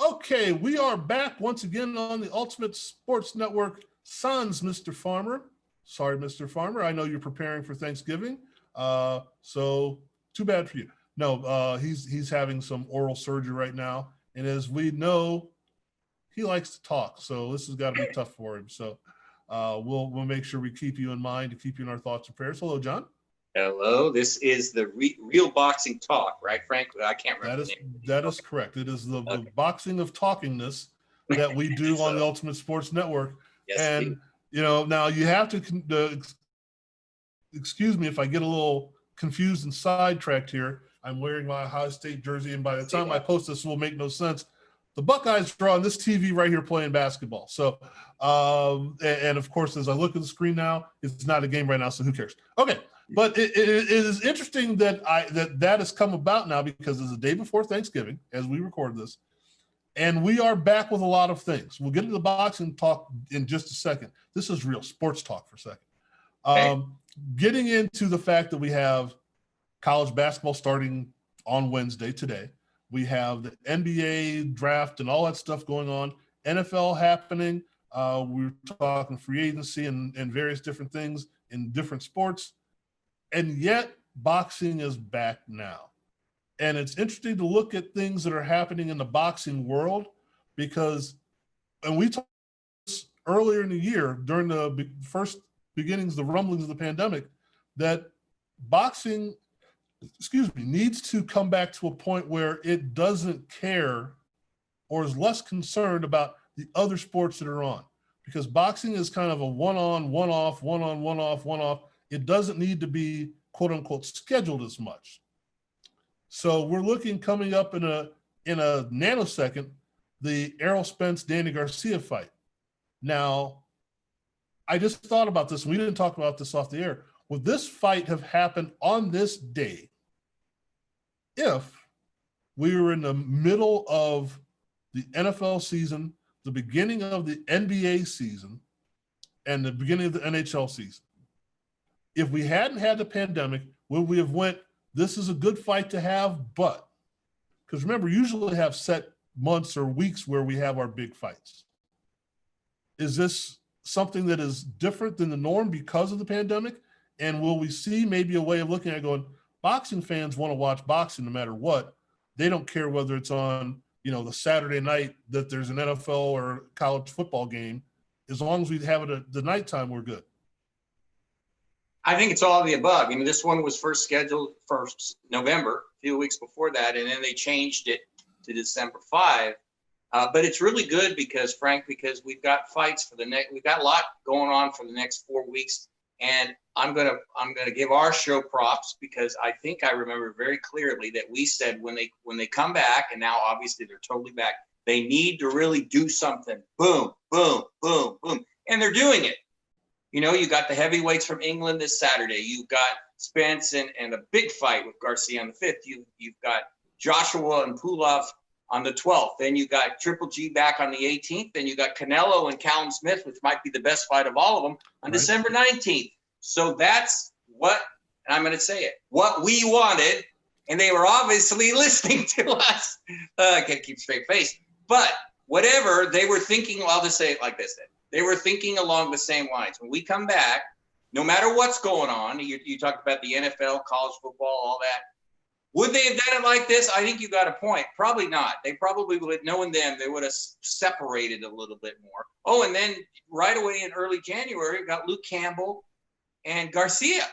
Okay, we are back once again on the Ultimate Sports Network. Sans Mr. Farmer. Sorry, Mr. Farmer. I know you're preparing for Thanksgiving. So too bad for you. No, he's having some oral surgery right now. And as we know, he likes to talk. So this has got to be tough for him. So we'll make sure we keep you in mind, to keep you in our thoughts and prayers. Hello, John. Hello, this is the real boxing talk, right, Frank? I can't remember. That is correct. It is the boxing of talkingness that we do on the Ultimate Sports Network. Yes, and indeed. Now you have to excuse me if I get a little confused and sidetracked here. I'm wearing my Ohio State jersey, and by the time I post this, will make no sense. The Buckeyes are on this TV right here playing basketball. So, and of course, as I look at the screen now, it's not a game right now, so who cares? Okay. But it is interesting that that has come about now, because it's the day before Thanksgiving as we record this, and we are back with a lot of things. We'll get into the boxing talk in just a second. This is real sports talk for a second. Okay. Getting into the fact that we have college basketball starting on Wednesday today. We have the NBA draft and all that stuff going on. NFL happening. We're talking free agency and various different things in different sports. And yet boxing is back now. And it's interesting to look at things that are happening in the boxing world, because, and we talked earlier in the year during the first beginnings, the rumblings of the pandemic, that boxing, needs to come back to a point where it doesn't care or is less concerned about the other sports that are on, because boxing is kind of a one-on, one-off, one-on, one-off, one-off. It doesn't need to be quote unquote scheduled as much. So we're looking coming up in a nanosecond, the Errol Spence, Danny Garcia fight. Now, I just thought about this. We didn't talk about this off the air. Would this fight have happened on this day if we were in the middle of the NFL season, the beginning of the NBA season, and the beginning of the NHL season? If we hadn't had the pandemic, would we have went, this is a good fight to have, but, because remember, usually have set months or weeks where we have our big fights. Is this something that is different than the norm because of the pandemic? And will we see maybe a way of looking at going, boxing fans want to watch boxing no matter what. They don't care whether it's on, the Saturday night that there's an NFL or college football game. As long as we have it at the nighttime, we're good. I think it's all of the above. This one was first scheduled for November, a few weeks before that, and then they changed it to December 5. But it's really good because we've got fights for we've got a lot going on for the next 4 weeks. And I'm gonna give our show props, because I think I remember very clearly that we said when they come back, and now obviously they're totally back, they need to really do something. Boom, boom, boom, boom. And they're doing it. You got the heavyweights from England this Saturday. You've got Spence and a big fight with Garcia on the 5th. You've got Joshua and Pulov on the 12th. Then you got Triple G back on the 18th. Then you got Canelo and Callum Smith, which might be the best fight of all of them, on December 19th. So that's what, and I'm going to say it, what we wanted. And they were obviously listening to us. I can't keep a straight face. But whatever they were thinking, I'll just say it like this then. They were thinking along the same lines. When we come back, no matter what's going on, you talked about the NFL, college football, all that. Would they have done it like this? I think you got a point. Probably not. They probably would, knowing them, they would have separated a little bit more. Oh, and then right away in early January, we got Luke Campbell and Garcia.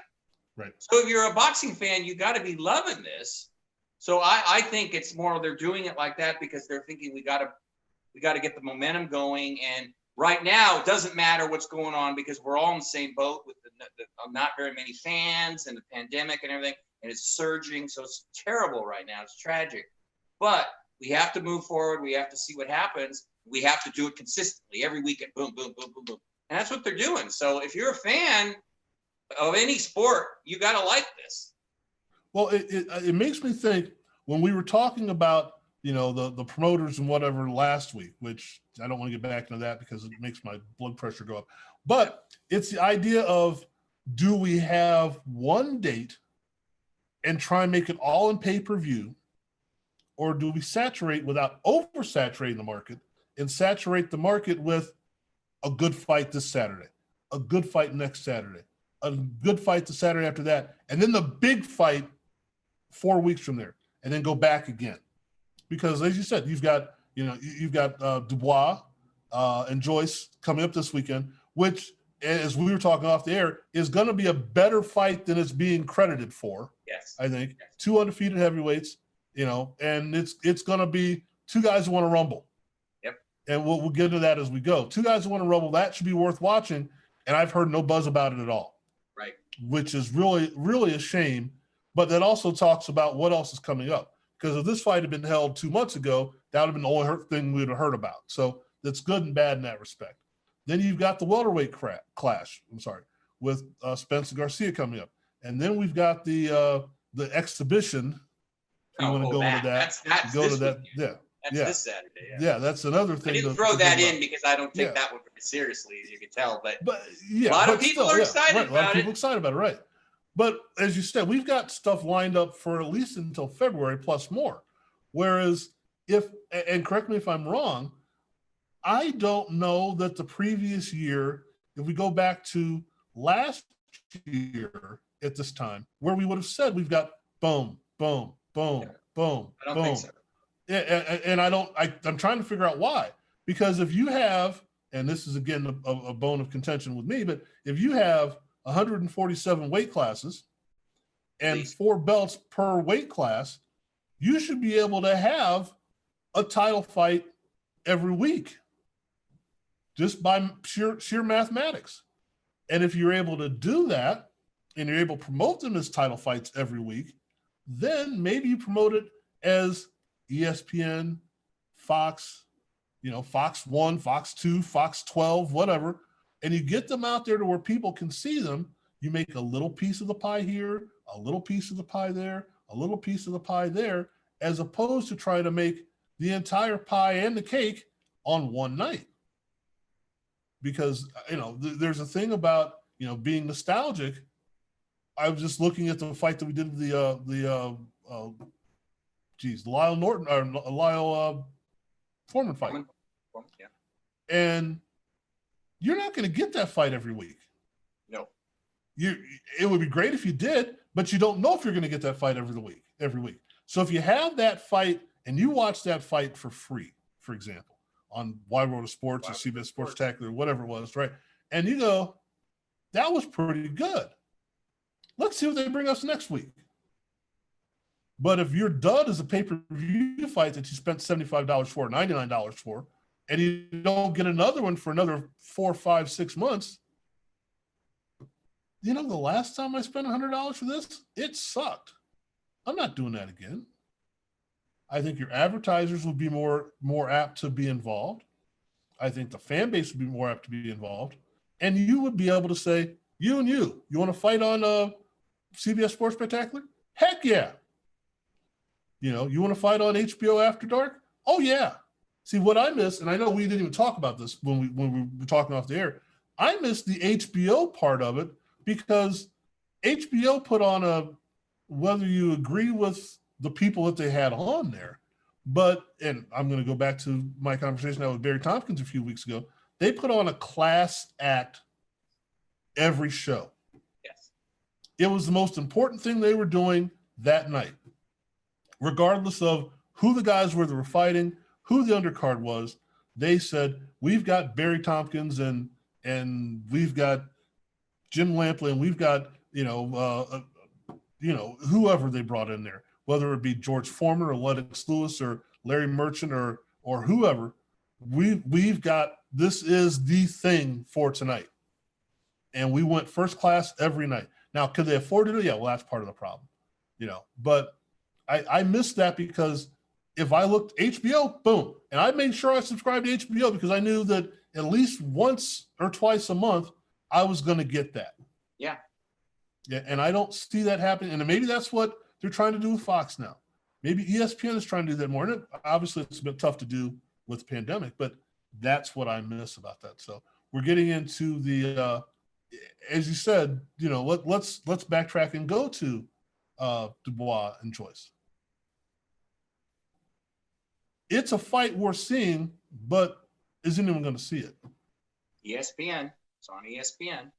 Right. So if you're a boxing fan, you got to be loving this. So I think it's more they're doing it like that because they're thinking we got to get the momentum going. And right now, it doesn't matter what's going on because we're all in the same boat with the not very many fans and the pandemic and everything. And it's surging. So it's terrible right now. It's tragic. But we have to move forward. We have to see what happens. We have to do it consistently every weekend. Boom, boom, boom, boom, boom. And that's what they're doing. So if you're a fan of any sport, you got to like this. Well, it makes me think when we were talking about, the promoters and whatever last week, which I don't want to get back into that because it makes my blood pressure go up. But it's the idea of, do we have one date and try and make it all in pay-per-view, or do we saturate without oversaturating the market and saturate the market with a good fight this Saturday, a good fight next Saturday, a good fight the Saturday after that, and then the big fight 4 weeks from there, and then go back again? Because as you said, you've got Dubois and Joyce coming up this weekend, which, as we were talking off the air, is going to be a better fight than it's being credited for. Yes, I think yes. 2 undefeated heavyweights, and it's going to be 2 guys who want to rumble. Yep. And we'll get into that as we go. 2 guys who want to rumble, that should be worth watching. And I've heard no buzz about it at all. Right. Which is really, really a shame. But that also talks about what else is coming up. Because if this fight had been held 2 months ago, that would have been the only thing we would have heard about. So that's good and bad in that respect. Then you've got the welterweight clash. With Spencer Garcia coming up, and then we've got the exhibition. If you want to go into that, that's go to this that. weekend. That's this Saturday. Yeah, that's another thing. I didn't throw that in because I don't take that one very seriously, as you can tell. But yeah, a lot of people are excited about it. A lot of people excited about it, right? But as you said, we've got stuff lined up for at least until February plus more. Whereas and correct me if I'm wrong, I don't know that the previous year, if we go back to last year at this time, where we would have said we've got boom, boom, boom, boom, I don't boom. think so. Yeah, and I'm trying to figure out why. Because if you have, and this is again a bone of contention with me, but if you have 147 weight classes and 4 belts per weight class, you should be able to have a title fight every week just by sheer mathematics. And if you're able to do that and you're able to promote them as title fights every week, then maybe you promote it as ESPN, Fox, Fox 1, Fox 2, Fox 12, whatever, and you get them out there to where people can see them. You make a little piece of the pie here, a little piece of the pie there, a little piece of the pie there, as opposed to trying to make the entire pie and the cake on one night. Because, there's a thing about, being nostalgic. I was just looking at the fight that we did, the Lyle Foreman fight. Yeah. And you're not going to get that fight every week. No. It would be great if you did, but you don't know if you're going to get that fight every week. So if you have that fight and you watch that fight for free, for example, on Wide World of Sports or CBS Sports Spectacular, whatever it was, right? And you go, that was pretty good. Let's see what they bring us next week. But if your dud is a pay-per-view fight that you spent $75 for, $99 for, and you don't get another one for another 4, 5, 6 months, the last time I spent $100 for this, it sucked. I'm not doing that again. I think your advertisers would be more apt to be involved. I think the fan base would be more apt to be involved. And you would be able to say, you want to fight on CBS Sports Spectacular? Heck yeah. You want to fight on HBO After Dark? Oh yeah. See, what I miss, and I know we didn't even talk about this when we were talking off the air, I missed the HBO part of it because HBO put on whether you agree with the people that they had on there, and I'm going to go back to my conversation with Barry Tompkins a few weeks ago, they put on a class act every show. Yes. It was the most important thing they were doing that night, regardless of who the guys were that were fighting, who the undercard was. They said, we've got Barry Tompkins and we've got Jim Lampley and we've got, whoever they brought in there, whether it be George Foreman or Lennox Lewis or Larry Merchant or whoever, we've got, this is the thing for tonight. And we went first class every night. Now, could they afford to do it? Yeah, well, that's part of the problem, but I missed that because if I looked HBO, boom. And I made sure I subscribed to HBO because I knew that at least once or twice a month, I was going to get that. Yeah. Yeah. And I don't see that happening. And maybe that's what they're trying to do with Fox now. Maybe ESPN is trying to do that more. And obviously it's a bit tough to do with the pandemic, but that's what I miss about that. So we're getting into the, as you said, let's backtrack and go to Dubois and Joyce. it's a fight worth seeing, but isn't anyone going to see it? ESPN. It's on ESPN.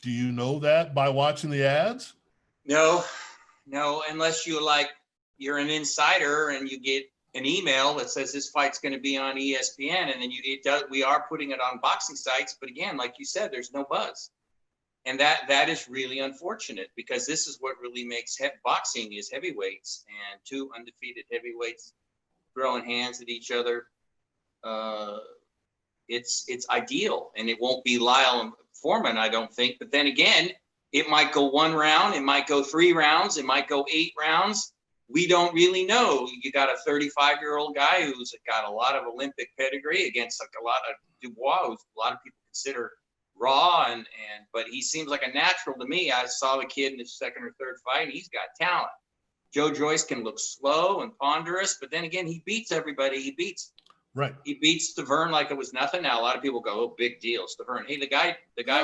Do you know that by watching the ads? No, unless you're an insider and you get an email that says this fight's going to be on ESPN, and then we are putting it on boxing sites. But again, like you said, there's no buzz. And that is really unfortunate, because this is what really makes boxing is heavyweights, and two undefeated heavyweights throwing hands at each other. It's ideal, and it won't be Lyle and Foreman, I don't think. But then again, it might go 1 round, it might go 3 rounds, it might go 8 rounds. We don't really know. You got a 35-year-old guy who's got a lot of Olympic pedigree against a lot of Dubois, who a lot of people consider raw, but he seems like a natural to me. I saw the kid in his 2nd or 3rd fight, and he's got talent. Joe Joyce can look slow and ponderous, but then again, he beats everybody. He beats Stavern like it was nothing. Now a lot of people go, "Oh, big deal, Stavern." Hey, the guy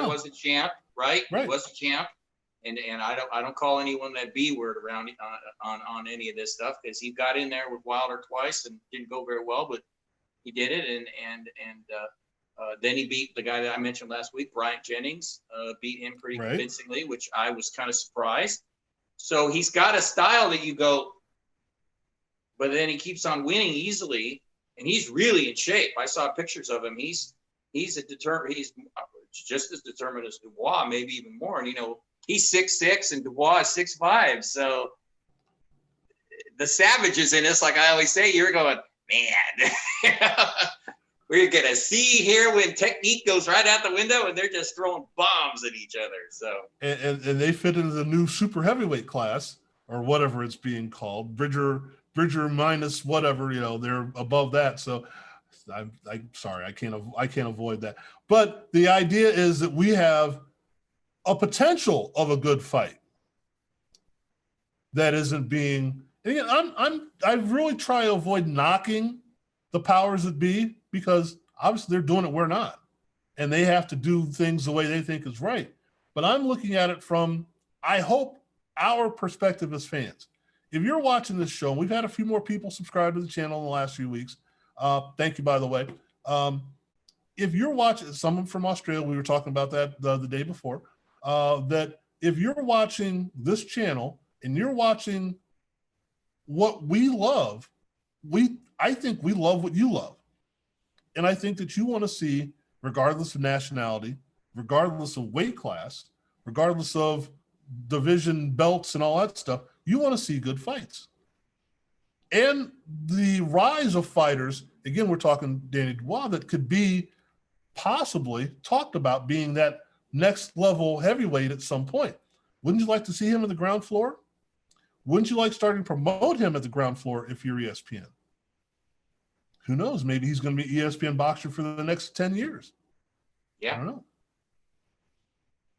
was a champ, right? He was a champ, and I don't call anyone that B word around on any of this stuff, because he got in there with Wilder twice and didn't go very well, but he did it, and then he beat the guy that I mentioned last week, Bryant Jennings, beat him pretty convincingly, which I was kind of surprised. So he's got a style that you go, but then he keeps on winning easily, and he's really in shape. I saw pictures of him. He's just as determined as Dubois, maybe even more. And he's 6'6" and Dubois is 6'5". So the savages in us, like I always say, you're going, man. We're going to see here when technique goes right out the window, and they're just throwing bombs at each other. So and they fit into the new super heavyweight class, or whatever it's being called, Bridger minus whatever, they're above that. So I'm sorry, I can't avoid that. But the idea is that we have a potential of a good fight that isn't being. And again, I really try to avoid knocking the powers that be, because obviously they're doing it, we're not, and they have to do things the way they think is right. But I'm looking at it from, I hope, our perspective as fans. If you're watching this show, and we've had a few more people subscribe to the channel in the last few weeks. Thank you, by the way. If you're watching, someone from Australia, we were talking about that the day before, that if you're watching this channel and you're watching what we love, I think we love what you love. And I think that you want to see, regardless of nationality, regardless of weight class, regardless of division belts and all that stuff, you want to see good fights. And the rise of fighters, again, we're talking Danny Dubois, that could be possibly talked about being that next level heavyweight at some point. Wouldn't you like to see him on the ground floor? Wouldn't you like starting to promote him at the ground floor if you're ESPN? Who knows? Maybe he's going to be ESPN boxer for the next 10 years. Yeah. I don't know.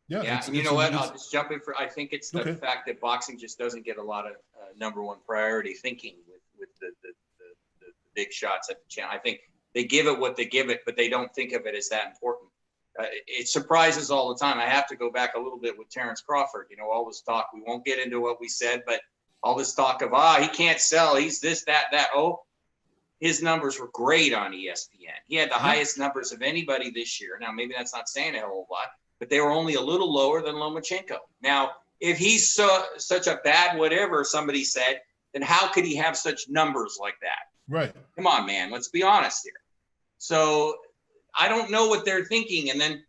Yeah. And you know what? I'll just jump in I think it's the fact that boxing just doesn't get a lot of number one priority thinking with the big shots at the channel. I think they give it what they give it, but they don't think of it as that important. It surprises all the time. I have to go back a little bit with Terrence Crawford. All this talk, we won't get into what we said, but all this talk of, he can't sell. He's this, that. Oh, his numbers were great on ESPN. He had the highest numbers of anybody this year. Now, maybe that's not saying a whole lot, but they were only a little lower than Lomachenko. Now, if he's such a bad whatever somebody said, then how could he have such numbers like that? Right. Come on, man. Let's be honest here. So I don't know what they're thinking. And then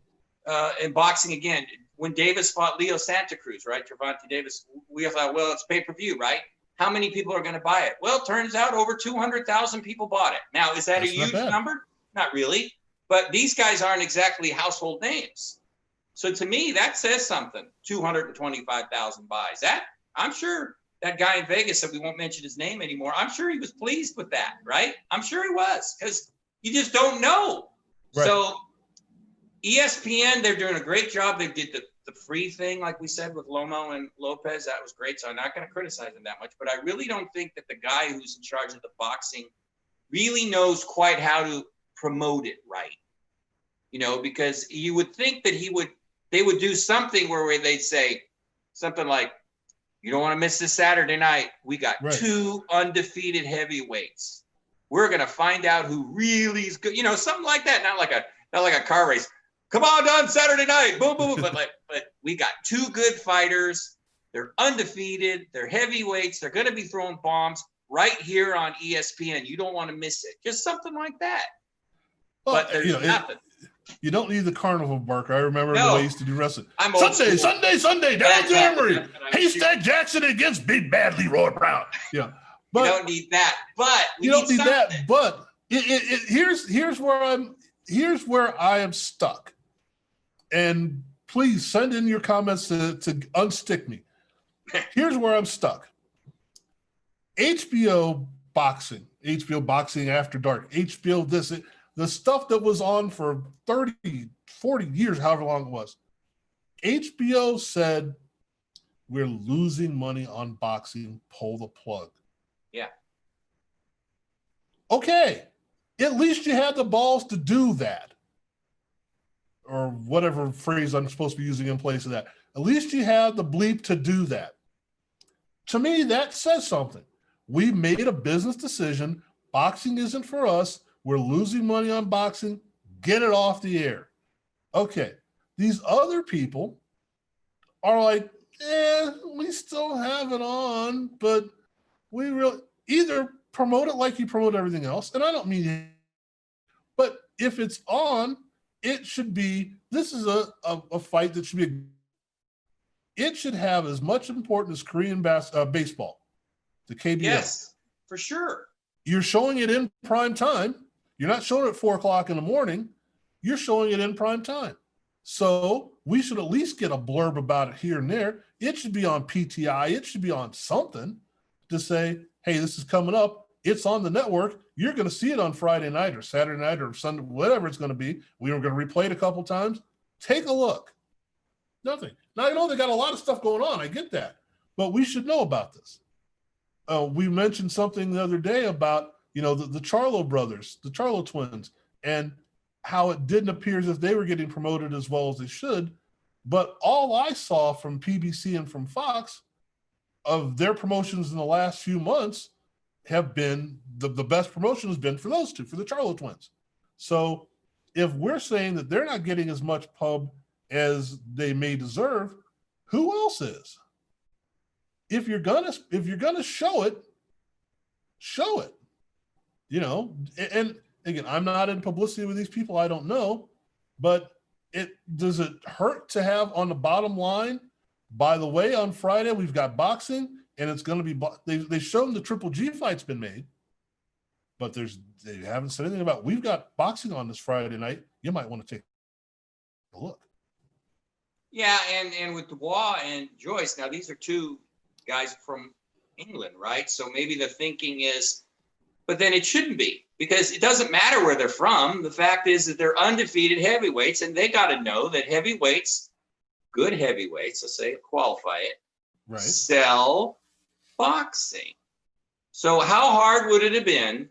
in boxing, again, when Davis fought Leo Santa Cruz, right, Gervonta Davis, we thought, well, it's pay-per-view, right? How many people are going to buy it? Well, it turns out over 200,000 people bought it. Now, is that a huge number? Not really. But these guys aren't exactly household names. So to me, that says something. 225,000 buys. I'm sure that guy in Vegas, that we won't mention his name anymore, I'm sure he was pleased with that, right? I'm sure he was, because you just don't know. Right. So ESPN, they're doing a great job. They did the free thing, like we said, with Lomo and Lopez. That was great. So I'm not going to criticize them that much. But I really don't think that the guy who's in charge of the boxing really knows quite how to promote it right. Because you would think that they would do something where they'd say something like, you don't want to miss this Saturday night. We got 2 undefeated heavyweights. We're going to find out who really is good. Something like that. Not like a car race. Come on Saturday night. Boom, boom, boom. But we got two good fighters. They're undefeated. They're heavyweights. They're going to be throwing bombs right here on ESPN. You don't want to miss it. Just something like that. Well, but there's nothing. You don't need the carnival bark. I remember the way I used to do wrestling. I'm Sunday, Dallas Emery, Haystack Jackson against Big Bad Leroy Brown. Yeah, but you don't need that. But you don't need that. But here's where I am stuck. And please send in your comments to unstick me. Here's where I'm stuck. HBO Boxing, HBO Boxing After Dark, HBO this. The stuff that was on for 30, 40 years, however long it was, HBO said, we're losing money on boxing, pull the plug. Yeah. Okay. At least you had the balls to do that. Or whatever phrase I'm supposed to be using in place of that. At least you had the bleep to do that. To me, that says something. We made a business decision. Boxing isn't for us. We're losing money on boxing. Get it off the air. Okay. These other people are like, we still have it on, but we really either promote it like you promote everything else. And I don't mean it, but if it's on, it should be, this is a fight that should be, it should have as much importance as Korean baseball, the KBO. Yes, for sure. You're showing it in prime time. You're not showing it at 4:00 in the morning. You're showing it in prime time. So we should at least get a blurb about it here and there. It should be on PTI. It should be on something to say, hey, this is coming up. It's on the network. You're going to see it on Friday night or Saturday night or Sunday, whatever it's going to be. We were going to replay it a couple times. Take a look. Nothing. Now, I know they got a lot of stuff going on. I get that. But we should know about this. We mentioned something the other day about, the Charlo brothers, the Charlo twins, and how it didn't appear as if they were getting promoted as well as they should. But all I saw from PBC and from Fox of their promotions in the last few months have been the best promotion has been for those two, for the Charlo twins. So if we're saying that they're not getting as much pub as they may deserve, who else is? If you're gonna show it, show it. And again, I'm not in publicity with these people. I don't know, but does it hurt to have on the bottom line? By the way, on Friday we've got boxing, and it's going to be. They've shown the Triple G fight's been made, but they haven't said anything about. We've got boxing on this Friday night. You might want to take a look. Yeah, and with Dubois and Joyce, now these are two guys from England, right? So maybe the thinking is, but then it shouldn't be, because it doesn't matter where they're from. The fact is that they're undefeated heavyweights, and they got to know that heavyweights, good heavyweights, let's say, qualify it, right, sell boxing. So how hard would it have been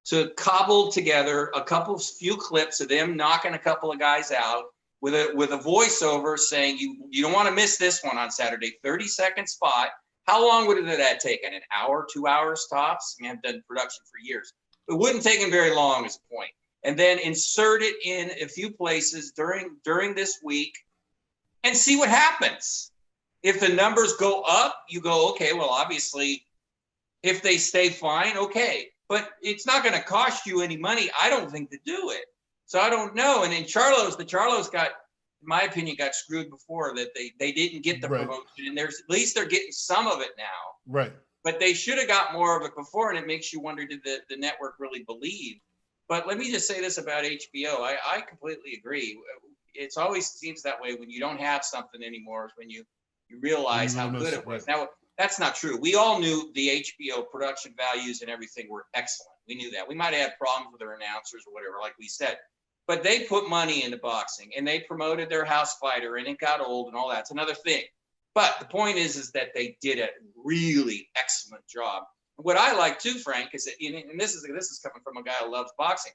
to cobble together a few clips of them knocking a couple of guys out with a voiceover saying, you don't want to miss this one on Saturday, 30-second spot. How long would it have taken? An hour, 2 hours tops? I mean, I've done production for years. It wouldn't take them very long is the point. And then insert it in a few places during this week and see what happens. If the numbers go up, you go, okay, well, obviously, if they stay fine, okay. But it's not going to cost you any money, I don't think, to do it. So I don't know. And in the Charlos got, in my opinion, got screwed before, that they didn't get the promotion. And at least they're getting some of it now. Right. But they should have got more of it before, and it makes you wonder, did the network really believe? But let me just say this about HBO. I completely agree. It always seems that way when you don't have something anymore, is when you realize how good it was. Now, that's not true. We all knew the HBO production values and everything were excellent. We knew that. We might have had problems with their announcers or whatever, like we said. But they put money into boxing, and they promoted their house fighter, and it got old and all that. It's another thing. But the point is that they did a really excellent job. What I like too, Frank, is that, and this is coming from a guy who loves boxing,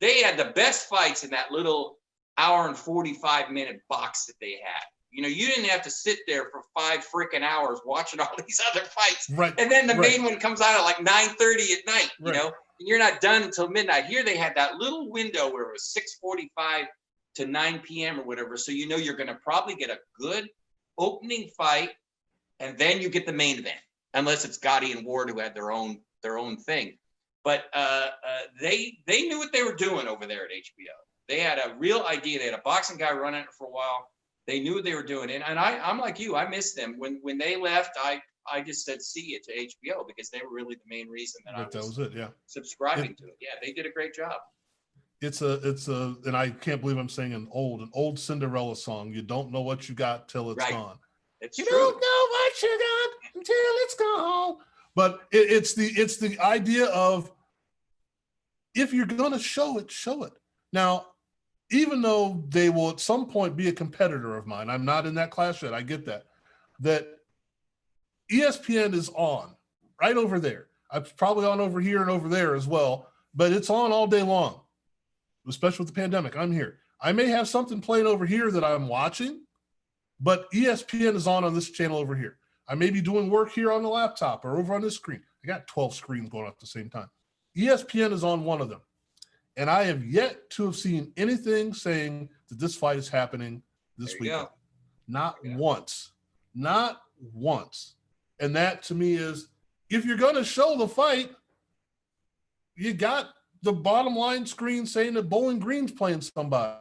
they had the best fights in that little hour and 45-minute box that they had. You didn't have to sit there for 5 freaking hours watching all these other fights. Right. And then the main one comes out at like 9:30 at night, Right. and you're not done until midnight. Here they had that little window where it was 6:45 to 9 p.m. or whatever. So you're going to probably get a good opening fight, and then you get the main event, unless it's Gotti and Ward who had their own thing. But they knew what they were doing over there at HBO. They had a real idea. They had a boxing guy running it for a while. They knew what they were doing. And I'm like you. I missed them. When they left, I just said see you to HBO because they were really the main reason that I was subscribing to it. Yeah, they did a great job. It's and I can't believe I'm saying an old Cinderella song. You don't know what you got till it's gone. You don't know what you got until it's gone. But it's the idea of if you're gonna show it, show it. Now, even though they will at some point be a competitor of mine, I'm not in that class yet. I get that. That ESPN is on right over there. I'm probably on over here and over there as well, but it's on all day long. Especially with the pandemic, I'm here. I may have something playing over here that I'm watching, but ESPN is on this channel over here. I may be doing work here on the laptop or over on this screen. I got 12 screens going up at the same time. ESPN is on one of them. And I have yet to have seen anything saying that this fight is happening this weekend. Not once. Not once. And that to me is, if you're going to show the fight, you got the bottom line screen saying that Bowling Green's playing somebody.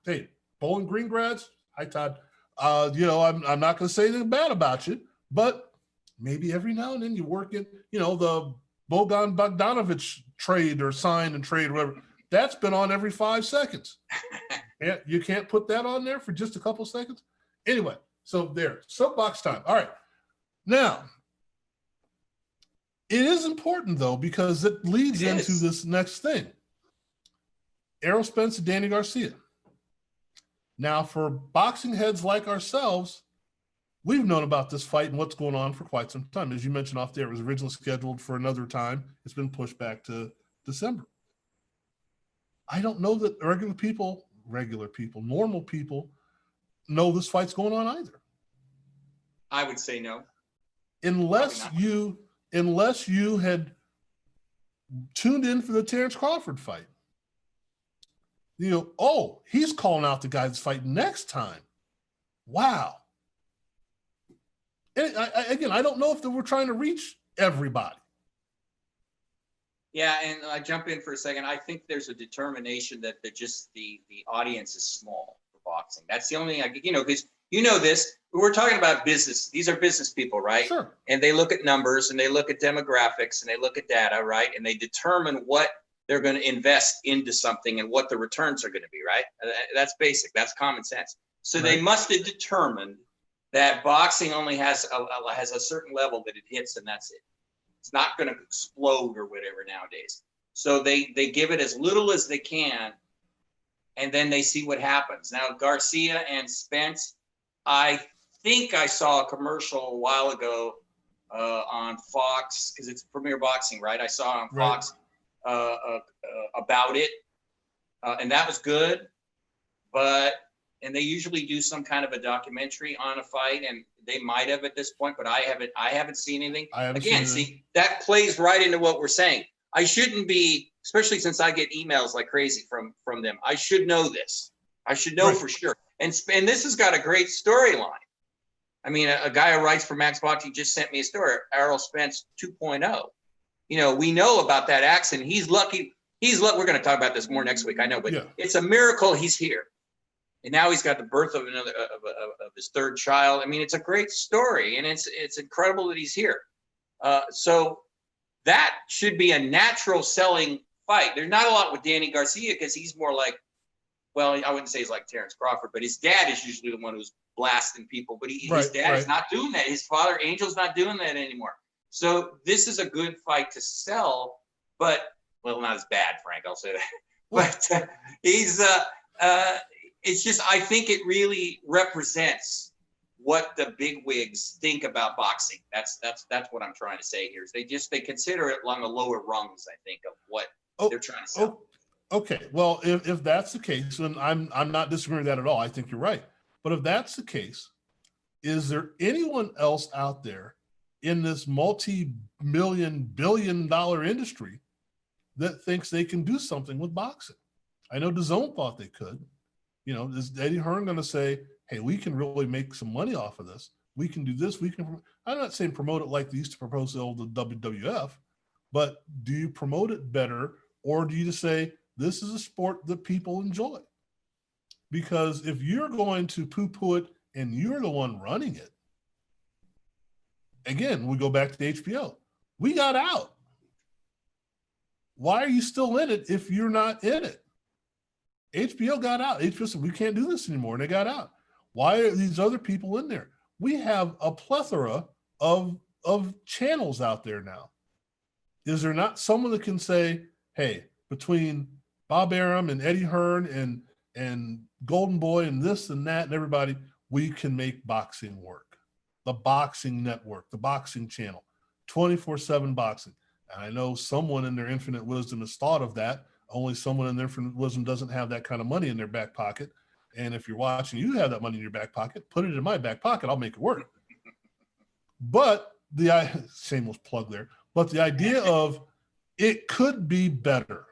Hey, Bowling Green grads, hi Todd. I'm not going to say anything bad about you, but maybe every now and then you work in, the Bogan Bogdanovic trade or sign and trade, whatever. That's been on every 5 seconds. You can't put that on there for just a couple of seconds. Anyway, so there, soapbox time. All right. Now, it is important, though, because it leads into this next thing. Errol Spence and Danny Garcia. Now, for boxing heads like ourselves, we've known about this fight and what's going on for quite some time. As you mentioned off there, it was originally scheduled for another time. It's been pushed back to December. I don't know that regular people, normal people, know this fight's going on either. I would say no. Unless you had tuned in for the Terrence Crawford fight. He's calling out the guy that's fighting next time. Wow. And I don't know if we're trying to reach everybody. Yeah, and I jump in for a second. I think there's a determination that the audience is small for boxing. That's the only thing because this. We're talking about business. These are business people, right? Sure. And they look at numbers and they look at demographics and they look at data, right? And they determine what they're going to invest into something and what the returns are going to be, right? That's basic. That's common sense. So They must have determined that boxing only has a certain level that it hits, and that's it. It's not going to explode or whatever nowadays. So they give it as little as they can, and then they see what happens. Now, Garcia and Spence, I think I saw a commercial a while ago on Fox, because it's Premier Boxing, right? I saw it on Fox about it, and that was good. And they usually do some kind of a documentary on a fight, and they might have at this point, but I haven't seen anything. See, that plays right into what we're saying. I shouldn't be, especially since I get emails like crazy from them. I should know this. I should know for sure. And this has got a great storyline. I mean, a guy who writes for Max Boxing just sent me a story, Errol Spence 2.0. We know about that accident. He's lucky. We're going to talk about this more next week, I know, but It's a miracle he's here. And now he's got the birth of of his third child. I mean, it's a great story, and it's incredible that he's here. So that should be a natural selling fight. There's not a lot with Danny Garcia because he's more like, well, I wouldn't say he's like Terrence Crawford, but his dad is usually the one who's blasting people. But his dad is not doing that. His father, Angel's not doing that anymore. So this is a good fight to sell, but, well, not as bad, Frank, I'll say that. But it's just, I think it really represents what the bigwigs think about boxing. That's what I'm trying to say here. Is they consider it along the lower rungs, I think, of what they're trying to sell. Okay, well, if that's the case, then I'm not disagreeing with that at all. I think you're right. But if that's the case, is there anyone else out there in this multi-million, billion-dollar industry that thinks they can do something with boxing? I know DAZN thought they could. You know, is Eddie Hearn going to say, hey, we can really make some money off of this? We can do this. We can. I'm not saying promote it like they used to propose the old WWF, but do you promote it better, or do you just say this is a sport that people enjoy? Because if you're going to poo-poo it and you're the one running it, again, we go back to the HBO. We got out. Why are you still in it if you're not in it? HBO got out. HBO said, we can't do this anymore, and they got out. Why are these other people in there? We have a plethora of channels out there now. Is there not someone that can say, hey, between Bob Arum and Eddie Hearn and Golden Boy and this and that and everybody, we can make boxing work? The Boxing Network, the Boxing Channel, 24/7 boxing. And I know someone in their infinite wisdom has thought of that. Only someone in their infinite wisdom doesn't have that kind of money in their back pocket. And if you're watching, you have that money in your back pocket, put it in my back pocket, I'll make it work. But shameless plug there, but the idea of it could be better,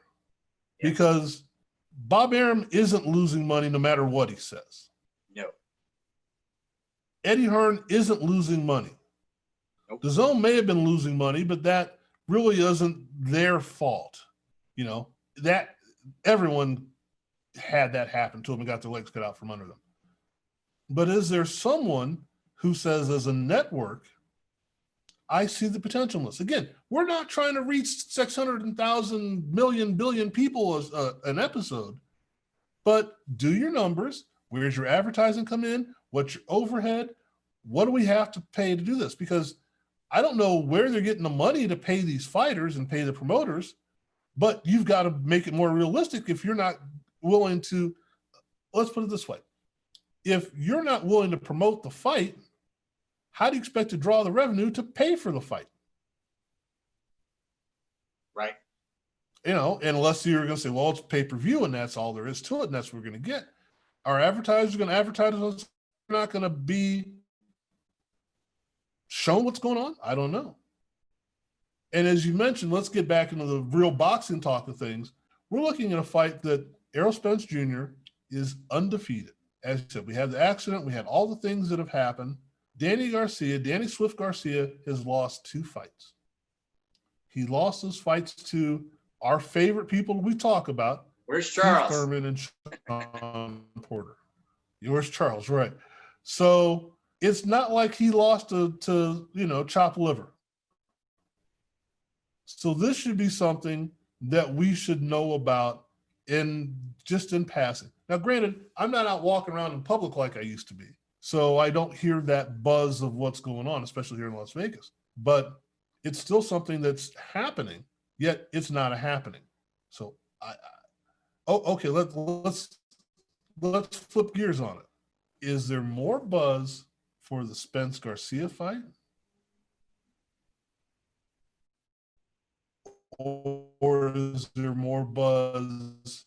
because Bob Arum isn't losing money no matter what he says. No. Eddie Hearn isn't losing money. Nope. DAZN may have been losing money, but that really isn't their fault. You know, that everyone had that happen to them and got their legs cut out from under them. But is there someone who says, as a network, I see the potential in this? Again, we're not trying to reach 600,000 million billion people as an episode, but do your numbers. Where's your advertising come in? What's your overhead? What do we have to pay to do this? Because I don't know where they're getting the money to pay these fighters and pay the promoters, but you've got to make it more realistic if you're not willing to. Let's put it this way. If you're not willing to promote the fight, how do you expect to draw the revenue to pay for the fight? Right. You know, unless you're going to say, well, it's pay-per-view and that's all there is to it and that's what we're going to get. Are advertisers going to advertise us? They're not going to be shown what's going on? I don't know. And as you mentioned, let's get back into the real boxing talk of things. We're looking at a fight that Errol Spence Jr. is undefeated. As you said, we had the accident. We had all the things that have happened. Danny Swift Garcia has lost 2 fights. He lost those fights to our favorite people we talk about. Where's Charles? Keith Thurman and Sean Porter. Where's Charles? Right. So it's not like he lost to chopped liver. So this should be something that we should know about in passing. Now, granted, I'm not out walking around in public like I used to be, so I don't hear that buzz of what's going on, especially here in Las Vegas. But it's still something that's happening, yet it's not a happening. So okay, let's flip gears on it. Is there more buzz for the Spence Garcia fight, or is there more buzz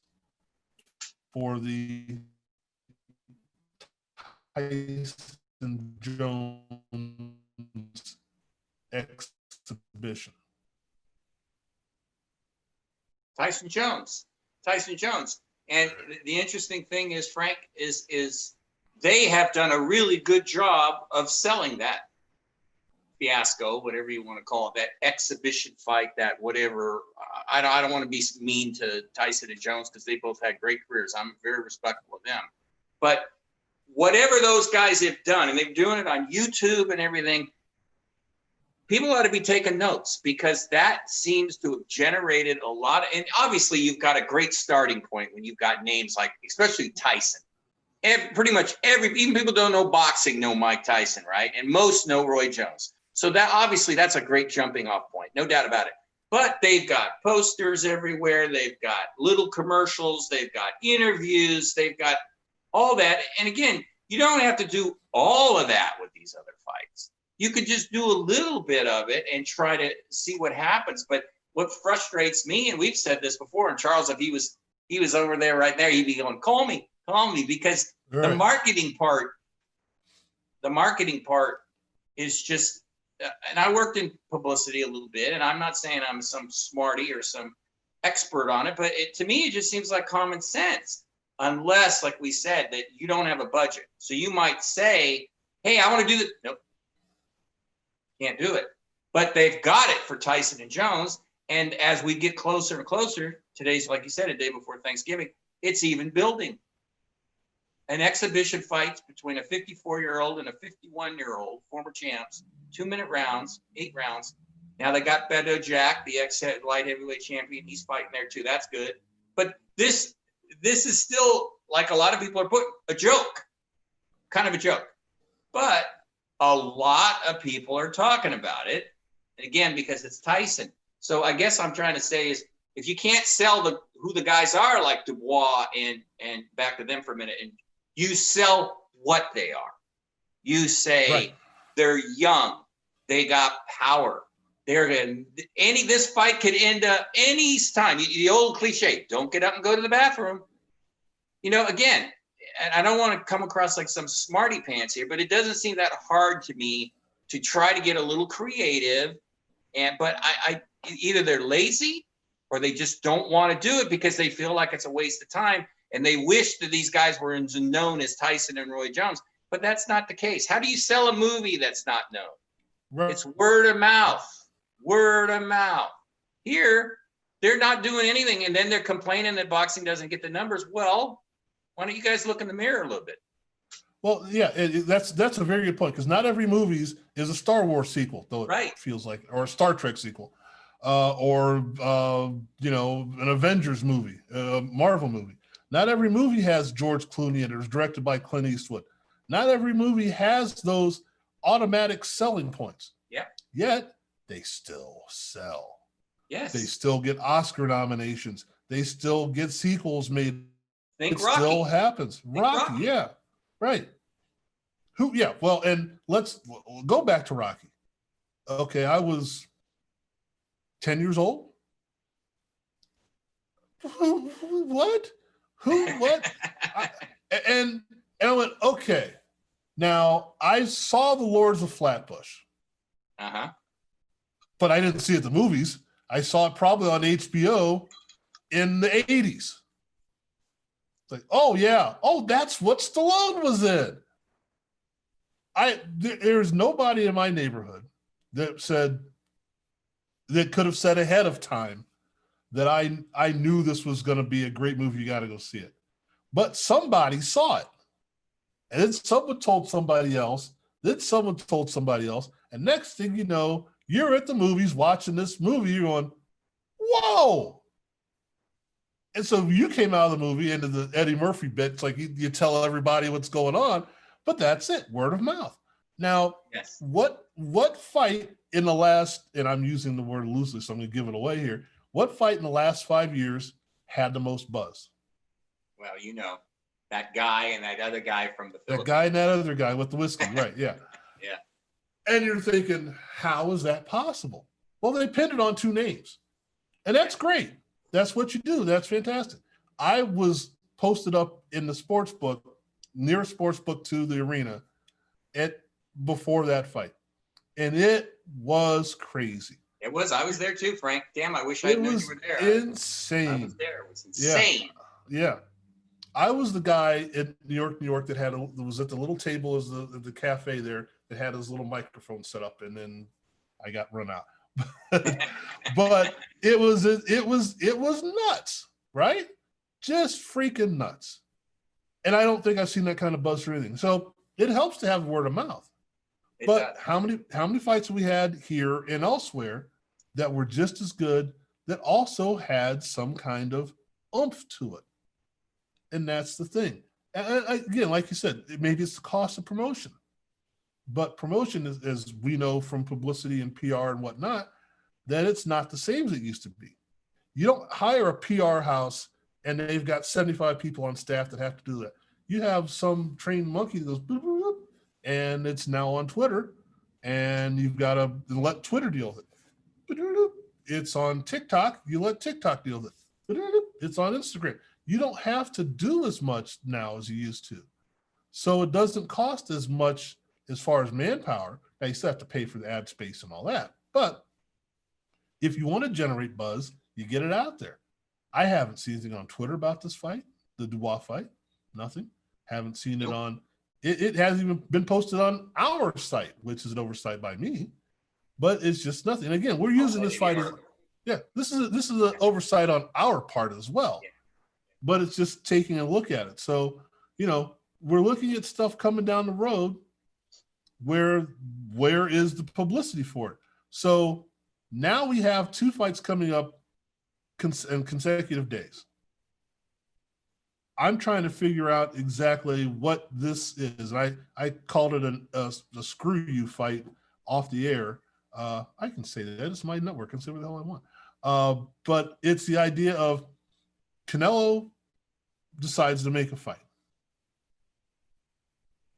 for the Tyson Jones exhibition? Tyson Jones. And the interesting thing is, Frank, is they have done a really good job of selling that fiasco, whatever you want to call it, that exhibition fight, that whatever. I don't want to be mean to Tyson and Jones because they both had great careers. I'm very respectful of them. But whatever those guys have done, and they're doing it on YouTube and everything, people ought to be taking notes, because that seems to have generated a lot of, and obviously you've got a great starting point when you've got names like, especially Tyson. And pretty much even people don't know boxing know Mike Tyson, right? And most know Roy Jones. So that obviously that's a great jumping off point, no doubt about it. But they've got posters everywhere. They've got little commercials. They've got interviews. They've got all that. And again, you don't have to do all of that with these other fights. You could just do a little bit of it and try to see what happens. But what frustrates me, and we've said this before, and Charles, if he was over there right there, he'd be going, call me, because The Right. marketing part, is just, and I worked in publicity a little bit, and I'm not saying I'm some smarty or some expert on it, but to me, it just seems like common sense. Unless, like we said, that you don't have a budget. So you might say, hey, I want to do this. Nope, can't do it. But they've got it for Tyson and Jones. And as we get closer and closer, today's, like you said, a day before Thanksgiving, it's even building. An exhibition fight between a 54-year-old and a 51-year-old, former champs, 2-minute rounds, 8 rounds. Now they got Beto Jack, the ex-light heavyweight champion. He's fighting there too. That's good. But this is still, like a lot of people are putting, a joke, kind of a joke. But a lot of people are talking about it. And again, because it's Tyson. So I guess I'm trying to say is, if you can't sell who the guys are, like Dubois and back to them for a minute, and you sell what they are. You say Right. They're young, they got power. This fight could end up any time. The old cliche, don't get up and go to the bathroom. Again, and I don't want to come across like some smarty pants here, but it doesn't seem that hard to me to try to get a little creative. But I either they're lazy or they just don't want to do it because they feel like it's a waste of time. And they wish that these guys were known as Tyson and Roy Jones, but that's not the case. How do you sell a movie that's not known? Right. It's word of mouth. Word of mouth. Here, they're not doing anything, and then they're complaining that boxing doesn't get the numbers. Well, why don't you guys look in the mirror a little bit? Well, yeah, that's a very good point, because not every movie is a Star Wars sequel, though it Right. feels like, or a Star Trek sequel, or an Avengers movie, a Marvel movie. Not every movie has George Clooney and it was directed by Clint Eastwood. Not every movie has those automatic selling points. Yeah. Yet they still sell. Yes. They still get Oscar nominations. They still get sequels made. Think It Rocky. still happens. Rocky, Rocky. yeah. Right. Well, and let's go back to Rocky. Okay, I was 10 years old. What? What? And I went, okay. Now, I saw The Lords of Flatbush. Uh-huh. But I didn't see it at the movies. I saw it probably on HBO in the 80s. It's like, oh, yeah. Oh, that's what Stallone was in. There's nobody in my neighborhood that could have said ahead of time that I knew this was going to be a great movie. You got to go see it. But somebody saw it. And then someone told somebody else. Then someone told somebody else. And next thing you know, you're at the movies watching this movie. You're going, whoa. And so you came out of the movie into the Eddie Murphy bit. It's like you tell everybody what's going on, but that's it. Word of mouth. Now, yes. What fight in the last, and I'm using the word loosely, so I'm going to give it away here. What fight in the last 5 years had the most buzz? Well, that guy and that other guy from the Philippines. That guy and that other guy with the whiskey, right? Yeah. Yeah. And you're thinking, how is that possible? Well, they pinned it on 2 names. And that's great. That's what you do. That's fantastic. I was posted up in the sports book, near sports book to the arena before that fight. And it was crazy. It was. I was there too, Frank. Damn, I wish I knew you were there. Insane. I was there. It was insane. Yeah. I was the guy in New York that was at the little table as the cafe there that had his little microphone set up, and then I got run out. But it was nuts, right? Just freaking nuts. And I don't think I've seen that kind of buzz for anything. So it helps to have word of mouth. But how many fights have we had here and elsewhere that were just as good, that also had some kind of oomph to it? And that's the thing. And again, like you said, maybe it's the cost of promotion. But promotion, as we know from publicity and PR and whatnot, that it's not the same as it used to be. You don't hire a PR house and they've got 75 people on staff that have to do that. You have some trained monkey that goes boop, boop, boop, and it's now on Twitter, and you've got to let Twitter deal with it. It's on TikTok. You let TikTok deal with it. It's on Instagram. You don't have to do as much now as you used to. So it doesn't cost as much as far as manpower. Now you still have to pay for the ad space and all that. But if you want to generate buzz, you get it out there. I haven't seen anything on Twitter about this fight, the Dubois fight. Nothing. Haven't seen it on. It hasn't even been posted on our site, which is an oversight by me. But it's just nothing. And again, we're using this fight as this is an oversight on our part as well. But it's just taking a look at it. So, we're looking at stuff coming down the road where is the publicity for it? So now we have 2 fights coming up in consecutive days. I'm trying to figure out exactly what this is. I called it a screw you fight off the air. I can say that. It's my network. I can say what the hell I want. But it's the idea of Canelo decides to make a fight,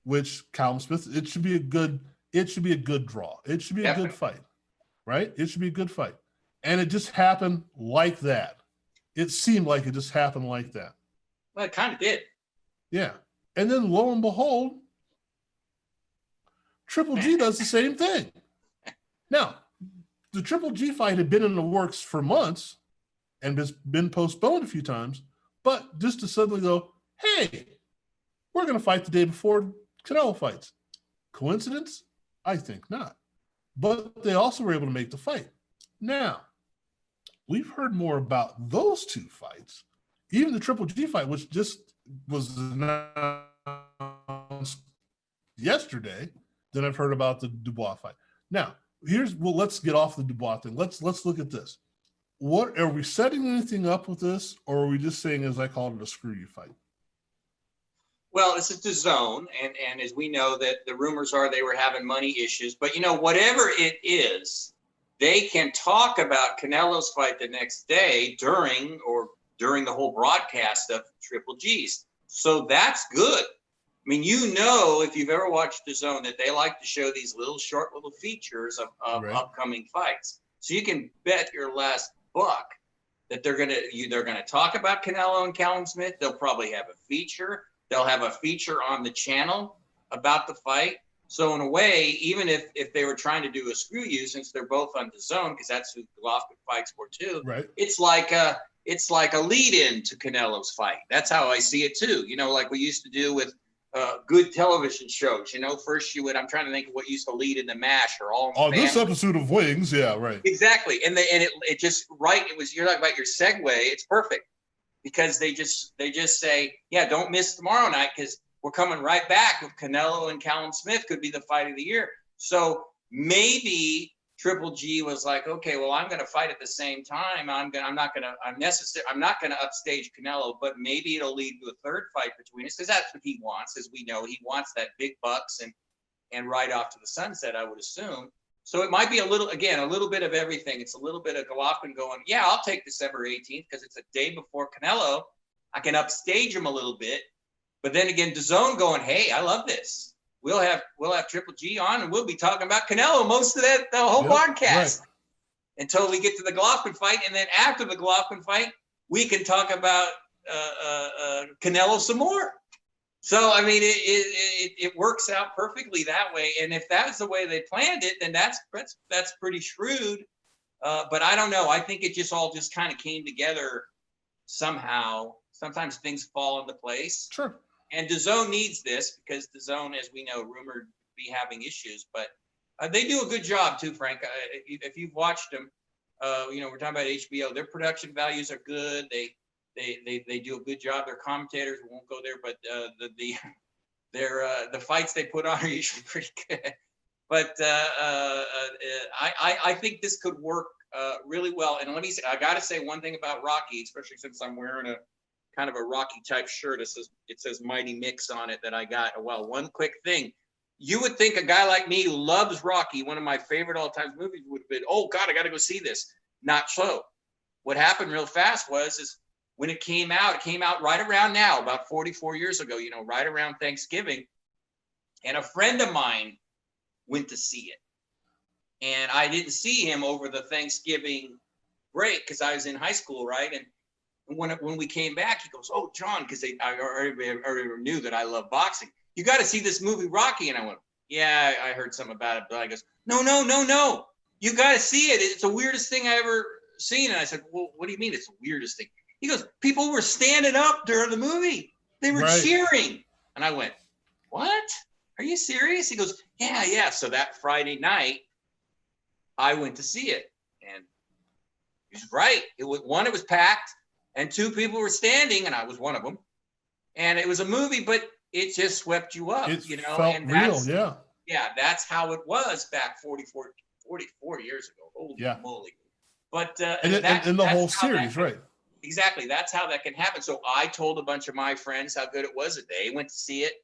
which Callum Smith, it should be a good draw. It should be a good fight, right? It should be a good fight. And it just happened like that. It seemed like it just happened like that. Well, it kind of did. Yeah. And then lo and behold, Triple G does the same thing. Now, the Triple G fight had been in the works for months and has been postponed a few times, but just to suddenly go, hey, we're going to fight the day before Canelo fights. Coincidence? I think not. But they also were able to make the fight. Now, we've heard more about those 2 fights, even the Triple G fight, which just was announced yesterday, than I've heard about the Dubois fight. Now, let's get off the Dubois thing. Let's look at this. What are we setting anything up with this, or are we just saying, as I called it, a screw you fight? Well, this is the zone, and as we know that the rumors are they were having money issues, but whatever it is, they can talk about Canelo's fight the next day during the whole broadcast of Triple G's. So that's good. I mean, if you've ever watched the zone, that they like to show these short little features of upcoming fights. So you can bet your last buck that they're gonna talk about Canelo and Callum Smith. They'll probably have a feature. They'll have a feature on the channel about the fight. So in a way, even if they were trying to do a screw you, since they're both on the zone, because that's who Golovkin fights for too, right? It's like a lead-in to Canelo's fight. That's how I see it too. Like we used to do with good television shows. First I'm trying to think of what used to lead in the MASH or All in the Family. This episode of Wings, yeah, right. Exactly, and it just right. It was, you're talking about your segue. It's perfect because they just say, yeah, don't miss tomorrow night because we're coming right back with Canelo and Callum Smith. Could be the fight of the year. So maybe Triple G was like, okay, well, I'm going to fight at the same time. I'm not going to upstage Canelo, but maybe it'll lead to a third fight between us because that's what he wants. As we know, he wants that big bucks and right off to the sunset, I would assume. So it might be a little bit of everything. It's a little bit of Golovkin going, yeah, I'll take December 18th because it's a day before Canelo. I can upstage him a little bit. But then again, DAZN going, hey, I love this. We'll have Triple G on and we'll be talking about Canelo most of the whole broadcast until we get to the Golovkin fight. And then after the Golovkin fight, we can talk about Canelo some more. So, I mean, it works out perfectly that way. And if that's the way they planned it, then that's pretty shrewd. But I don't know. I think it just kind of came together somehow. Sometimes things fall into place. Sure. And DAZN needs this because DAZN, as we know, rumored to be having issues. But they do a good job too, Frank. If you've watched them, we're talking about HBO. Their production values are good. They do a good job. Their commentators, we won't go there, but the fights they put on are usually pretty good. But I think this could work really well. And let me say, I got to say one thing about Rocky, especially since I'm wearing a kind of a Rocky type shirt. It says Mighty Mix on it that I got. Well, one quick thing. You would think a guy like me who loves Rocky, one of my favorite all-time movies, would have been, oh God, I got to go see this. Not so. What happened real fast is when it came out right around now, about 44 years ago, right around Thanksgiving. And a friend of mine went to see it. And I didn't see him over the Thanksgiving break because I was in high school, right? And when we came back, he goes, oh, John, because I already knew that I love boxing. you got to see this movie Rocky. And I went, yeah, I heard something about it. But I goes, no. You got to see it. It's the weirdest thing I ever seen. And I said, well, what do you mean it's the weirdest thing? He goes, people were standing up during the movie. They were cheering. And I went, what? Are you serious? He goes, yeah. So that Friday night, I went to see it. And he's right. It was packed, and 2 people were standing, and I was one of them. And it was a movie, but it just swept you up, It you know. felt and real, yeah. Yeah, that's how it was back 44 years ago. Holy moly. But in the whole series, right? Exactly. That's how that can happen. So I told a bunch of my friends how good it was that they went to see it.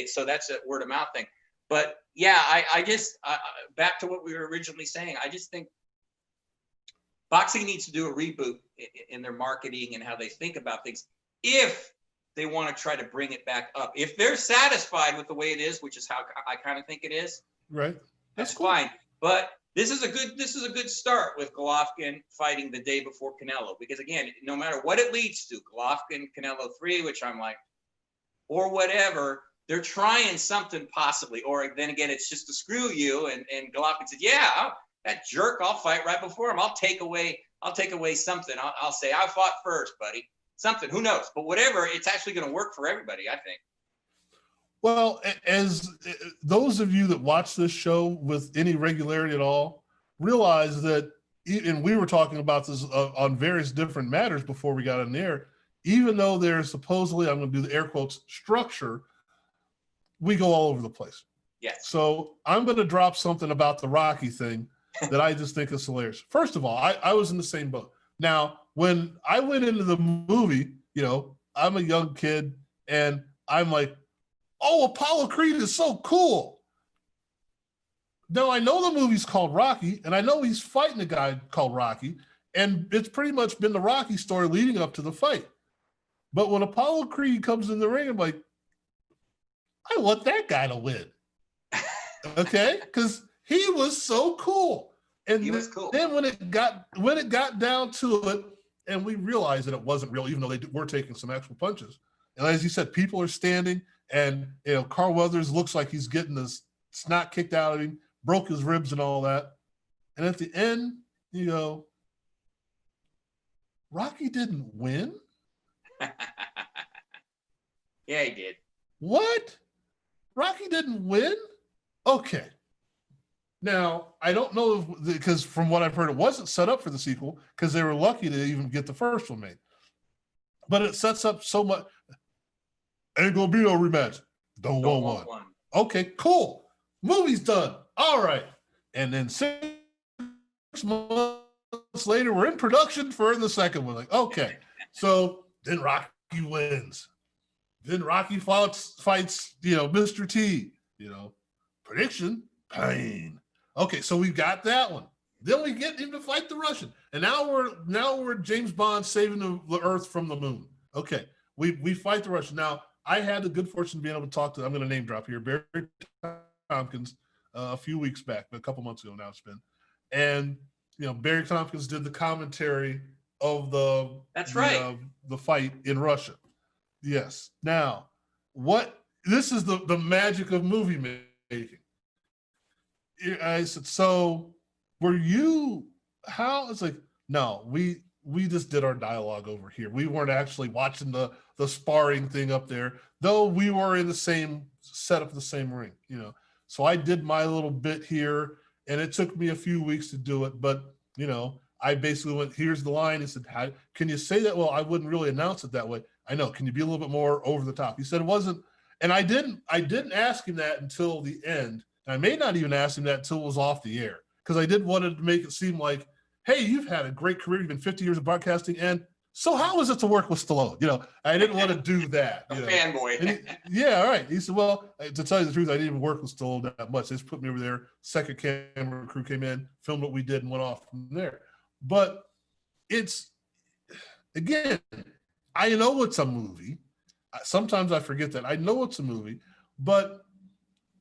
So that's a word of mouth thing. But yeah, I just back to what we were originally saying. I just think boxing needs to do a reboot in their marketing and how they think about things. If they want to try to bring it back up, if they're satisfied with the way it is, which is how I kind of think it is, right? That's cool. Fine. But this is a good start with Golovkin fighting the day before Canelo, because again, no matter what it leads to, Golovkin, Canelo 3, which I'm like, or whatever, they're trying something possibly. Or then again, it's just to screw you. And Golovkin said, yeah, that jerk, I'll fight right before him. I'll take away something. I'll say I fought first, buddy. Something, who knows? But whatever, it's actually going to work for everybody, I think. Well, as those of you that watch this show with any regularity at all realize that, and we were talking about this on various different matters before we got in there, even though there's supposedly, I'm going to do the air quotes, structure, we go all over the place. Yes. So I'm going to drop something about the Rocky thing that I just think is hilarious. First of all, I was in the same boat. Now, when I went into the movie, you know, I'm a young kid and I'm like, oh, Apollo Creed is so cool. Now, I know the movie's called Rocky, and I know he's fighting a guy called Rocky, and it's pretty much been the Rocky story leading up to the fight. But when Apollo Creed comes in the ring, I'm like, I want that guy to win. Okay? Because he was so cool. And he was cool. Then when it got down to it, and we realized that it wasn't real, even though they were taking some actual punches. And as you said, people are standing, and you know, Carl Weathers looks like he's getting this snot kicked out of him, broke his ribs and all that. And at the end, you go, Rocky didn't win? Yeah, he did. What? Rocky didn't win? Okay. Now, I don't know if, because from what I've heard, it wasn't set up for the sequel because they were lucky to even get the first one made. But it sets up so much. Ain't gonna be no rematch. Don't want one. Okay, cool. Movie's done. All right. And then 6 months later, we're in production for the second one. Like, okay. So then Rocky wins. Then Rocky fights, you know, Mr. T. You know, prediction, pain. Okay, so we got that one. Then we get him to fight the Russian. And now we're James Bond saving the Earth from the moon. Okay, we fight the Russian. Now, I had the good fortune of being able to talk to, I'm going to name drop here, Barry Tompkins a few weeks back, a couple months ago now it's been. And, you know, Barry Tompkins did the commentary of the fight in Russia. Yes. Now, this is the magic of movie making. I said, so were you, how? It's like, no, we just did our dialogue over here. We weren't actually watching the sparring thing up there, though we were in the same setup, the same ring, you know. So I did my little bit here, and it took me a few weeks to do it. But, you know, I basically went, here's the line. He said, how can you say that? Well, I wouldn't really announce it that way. I know. Can you be a little bit more over the top? He said it wasn't. And I didn't ask him that until the end. And I may not even ask him that until it was off the air, because I did want to make it seem like, hey, you've had a great career. You've been 50 years of broadcasting. And so how is it to work with Stallone? You know, I didn't want to do that. You know? Fanboy. Yeah, all right. He said, well, to tell you the truth, I didn't even work with Stallone that much. They just put me over there. Second camera crew came in, filmed what we did, and went off from there. But it's, again, I know it's a movie. Sometimes I forget that. I know it's a movie, but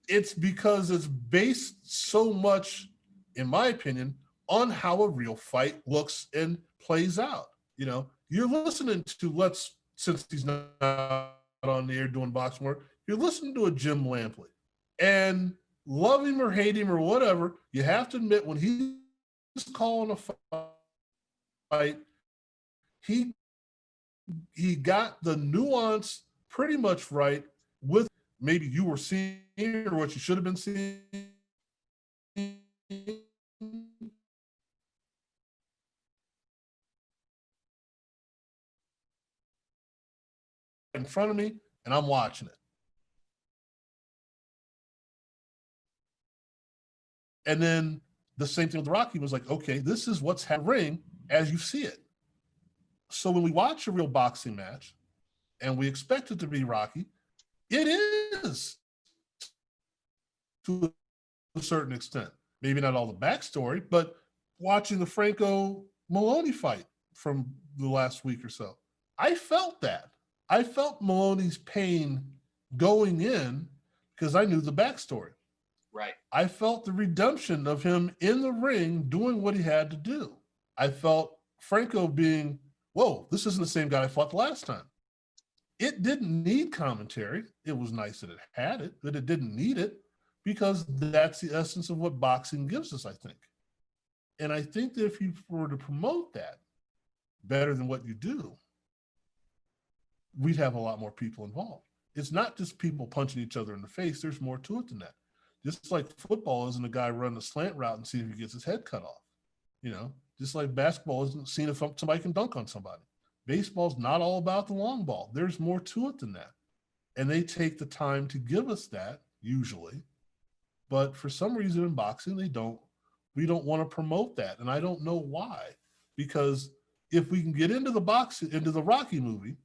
it's because it's based so much, in my opinion, on how a real fight looks and plays out. You know, you're listening to, since he's not on the air doing boxing work, you're listening to a Jim Lampley, and love him or hate him or whatever, you have to admit when he's calling a fight, he got the nuance pretty much right with maybe you were seeing or what you should have been seeing. In front of me, and I'm watching it. And then the same thing with Rocky was like, okay, this is what's happening as you see it. So when we watch a real boxing match and we expect it to be Rocky, it is to a certain extent. Maybe not all the backstory, but watching the Franco Maloney fight from the last week or so, I felt that. I felt Maloney's pain going in because I knew the backstory. Right. I felt the redemption of him in the ring doing what he had to do. I felt Franco being, whoa, this isn't the same guy I fought the last time. It didn't need commentary. It was nice that it had it, but it didn't need it because that's the essence of what boxing gives us, I think. And I think that if you were to promote that better than what you do, we'd have a lot more people involved. It's not just people punching each other in the face. There's more to it than that. Just like football isn't a guy running a slant route and see if he gets his head cut off. You know, just like basketball isn't seeing if somebody can dunk on somebody. Baseball's not all about the long ball. There's more to it than that. And they take the time to give us that, usually. But for some reason in boxing, we don't want to promote that. And I don't know why. Because if we can get into the Rocky movie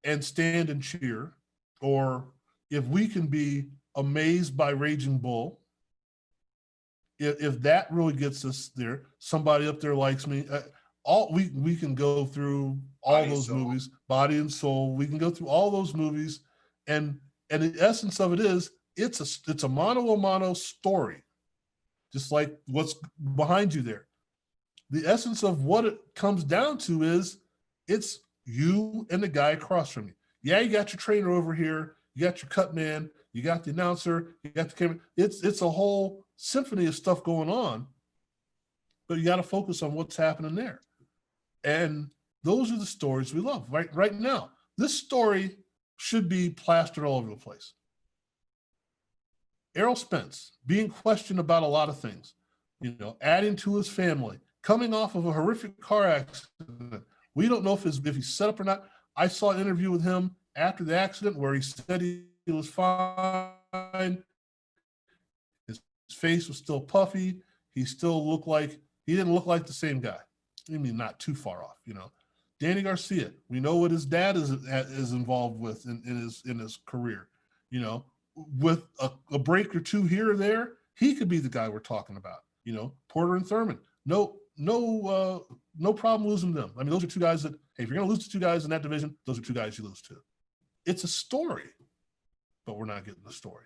and stand and cheer, or if we can be amazed by Raging Bull, if that really gets us there, Somebody Up There Likes Me, we can go through all those movies, Body and Soul. We can go through all those movies, and the essence of it is it's a mano a mano story, just like what's behind you there. The essence of what it comes down to is it's you and the guy across from you. Yeah, you got your trainer over here, you got your cut man, you got the announcer, you got the camera. It's a whole symphony of stuff going on, but you got to focus on what's happening there. And those are the stories we love right now. This story should be plastered all over the place. Errol Spence being questioned about a lot of things, adding to his family, coming off of a horrific car accident. We don't know if he's set up or not. I saw an interview with him after the accident where he said he was fine. His face was still puffy. He didn't look like the same guy. I mean, not too far off, Danny Garcia, we know what his dad is involved with in his career, with a break or two here or there, he could be the guy we're talking about, Porter and Thurman. No problem losing them. I mean, those are two guys that, hey, if you're going to lose to two guys in that division, those are two guys you lose to. It's a story, but we're not getting the story.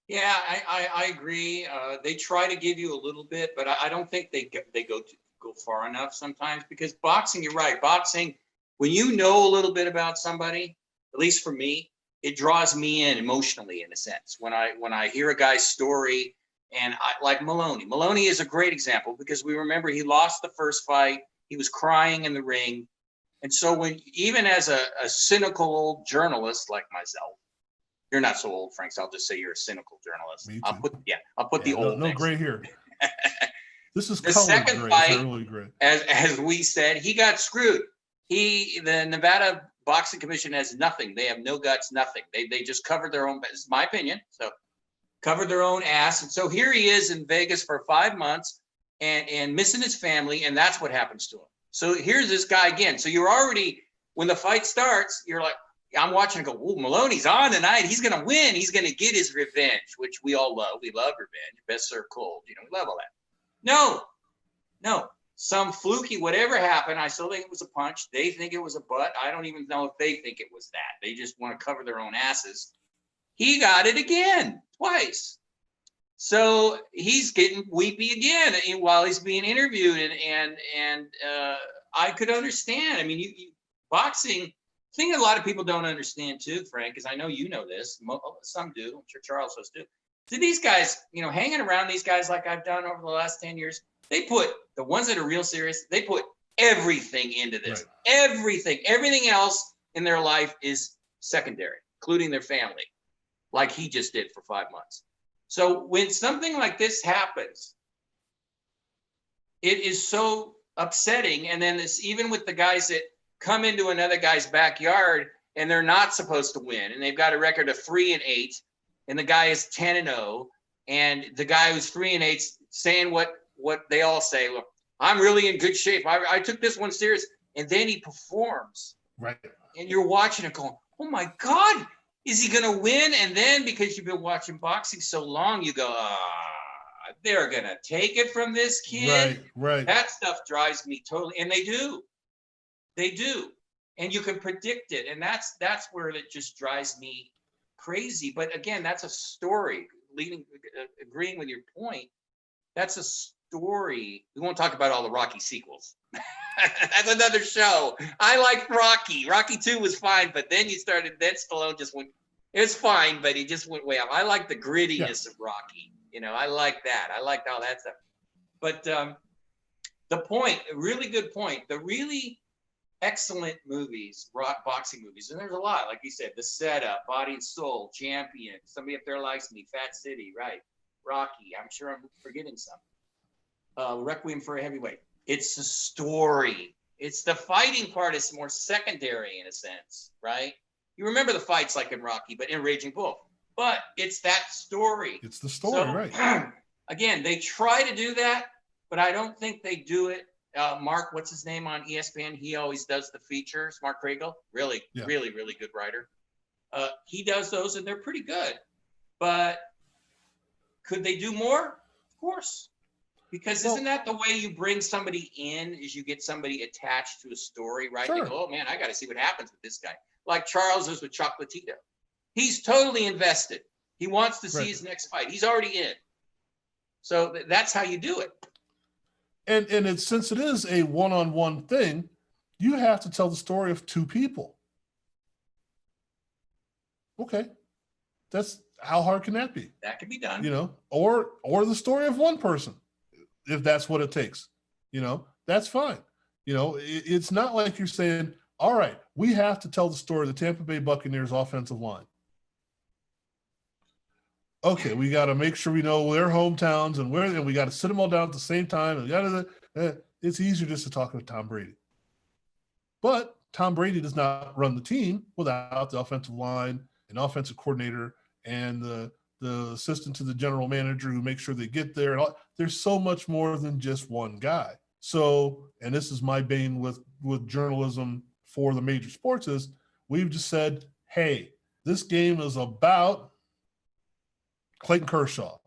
Yeah, I agree. They try to give you a little bit, but I don't think they go far enough sometimes, because boxing, you're right. Boxing, when you know a little bit about somebody, at least for me, it draws me in emotionally, in a sense. When I hear a guy's story, and like Maloney is a great example, because we remember he lost the first fight. He was crying in the ring. And so even as a cynical old journalist like myself, you're not so old, Frank, so I'll just say you're a cynical journalist. Me too. I'll put the old. No gray here. This is the colored second gray. fight, it's really gray. As we said, he got screwed. The Nevada Boxing Commission has nothing. They have no guts, nothing. They just covered their own. This is my opinion. So covered their own ass. And so here he is in Vegas for 5 months and missing his family, and that's what happens to him. So here's this guy again. So you're already, when the fight starts, you're like, I'm watching and go, "Ooh, Maloney's on tonight. He's going to win. He's going to get his revenge," which we all love. We love revenge. Best served cold. We love all that. No. Some fluky, whatever happened, I still think it was a punch. They think it was a butt. I don't even know if they think it was that. They just want to cover their own asses. He got it again, twice. So he's getting weepy again while he's being interviewed. And I could understand. I mean, boxing, thing a lot of people don't understand too, Frank, is I know you know this. Some do. I'm sure Charles does too. So these guys, hanging around these guys like I've done over the last 10 years, they put the ones that are real serious, they put everything into this. Right. Everything else in their life is secondary, including their family, like he just did for 5 months. So when something like this happens, it is so upsetting. And then this, even with the guys that come into another guy's backyard and they're not supposed to win, and they've got a record of 3-8, and the guy is 10-0, and the guy who's 3-8 saying what they all say, look, I'm really in good shape. I took this one serious, and then he performs. Right. And you're watching it going, oh my God, is he going to win? And then because you've been watching boxing so long, you go, they're going to take it from this kid. Right. That stuff drives me totally. And they do. And you can predict it. And that's where it just drives me crazy. But again, that's a story. Agreeing with your point, that's a story. We won't talk about all the Rocky sequels. That's another show. I like Rocky. Rocky 2 was fine, but then Stallone just went, it was fine, but he just went way up. I like the grittiness of Rocky. I like that. I liked all that stuff. But the point, a really good point, the really excellent movies, boxing movies, and there's a lot, like you said, The Setup, Body and Soul, Champion, somebody up there likes me, Fat City, right? Rocky, I'm sure I'm forgetting some. Requiem for a Heavyweight. It's the story. It's the fighting part is more secondary in a sense, right? You remember the fights like in Rocky, but in Raging Bull. But it's that story. It's the story, right? Again, they try to do that, but I don't think they do it. Mark, what's his name on ESPN? He always does the features. Mark Kriegel, really good writer. He does those, and they're pretty good. But could they do more? Of course. Because isn't that the way you bring somebody in, is you get somebody attached to a story, right? Sure. They go, oh, man, I got to see what happens with this guy. Like Charles is with Chocolatito. He's totally invested. He wants to see his next fight. He's already in. So that's how you do it. And since it is a one-on-one thing, you have to tell the story of two people. Okay. How hard can that be? That can be done. Or the story of one person, if that's what it takes. That's fine. It's not like you're saying, all right, we have to tell the story of the Tampa Bay Buccaneers offensive line. Okay, we got to make sure we know their hometowns and we got to sit them all down at the same time. And it's easier just to talk about Tom Brady. But Tom Brady does not run the team without the offensive line and offensive coordinator and the assistant to the general manager who makes sure they get there. And there's so much more than just one guy. So, and this is my bane with journalism for the major sports, is we've just said, hey, this game is about Clayton Kershaw.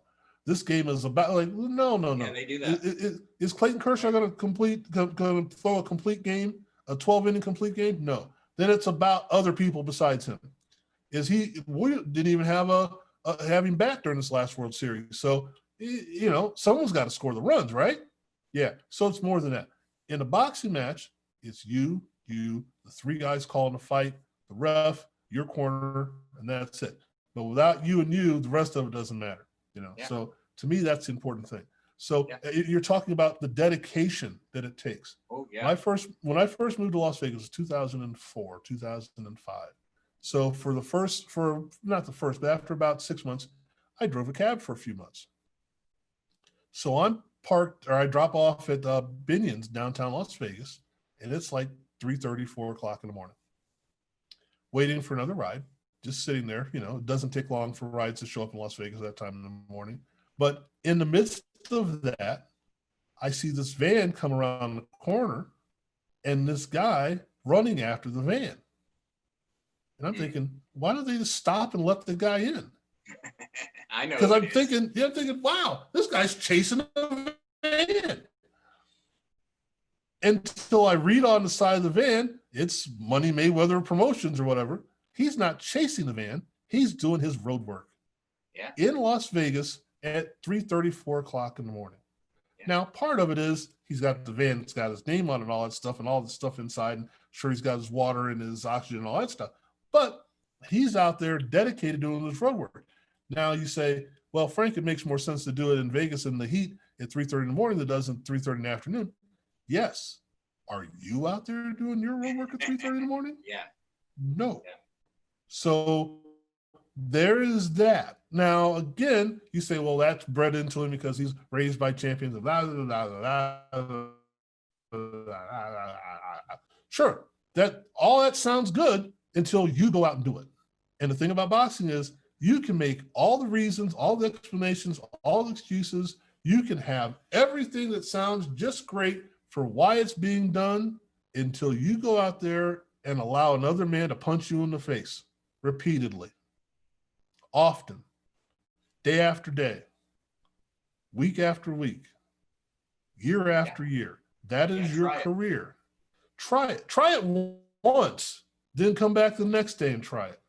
This game is about no. Yeah, they do that. Is Clayton Kershaw going to throw a complete game, a 12-inning complete game? No. Then it's about other people besides him. We didn't even have have him back during this last World Series. So, someone's got to score the runs, right? Yeah. So it's more than that. In a boxing match, it's you, the three guys calling the fight, the ref, your corner, and that's it. But without you and the rest of it doesn't matter. Yeah. So to me, that's the important thing. So you're talking about the dedication that it takes. Oh yeah. When I first moved to Las Vegas, it was 2004, 2005. So after about 6 months, I drove a cab for a few months. So I drop off at Binion's downtown Las Vegas, and it's like 3:30, 4 o'clock in the morning, waiting for another ride, just sitting there. It doesn't take long for rides to show up in Las Vegas at that time in the morning. But in the midst of that, I see this van come around the corner and this guy running after the van. And I'm thinking, why don't they just stop and let the guy in? I know. Because I'm thinking, wow, this guy's chasing a van. Until I read on the side of the van, it's Money Mayweather Promotions or whatever. He's not chasing the van. He's doing his road work. Yeah. In Las Vegas at 3:30, 4 o'clock in the morning. Yeah. Now, part of it is he's got the van that's got his name on it and all that stuff and all the stuff inside. And Sure, he's got his water and his oxygen and all that stuff, but he's out there dedicated doing this road work. Now you say, well, Frank, it makes more sense to do it in Vegas in the heat at 3:30 in the morning than it does at 3:30 in the afternoon. Yes. Are you out there doing your road work at 3:30 in the morning? Yeah. No. Yeah. So there is that. Now, again, you say, well, that's bred into him because he's raised by champions. Sure, that all that sounds good until you go out and do it. And the thing about boxing is you can make all the reasons, all the explanations, all the excuses. You can have everything that sounds just great for why it's being done until you go out there and allow another man to punch you in the face repeatedly, often, day after day, week after week, year after year. That is your career. Try it. Try it once, then come back the next day and try it.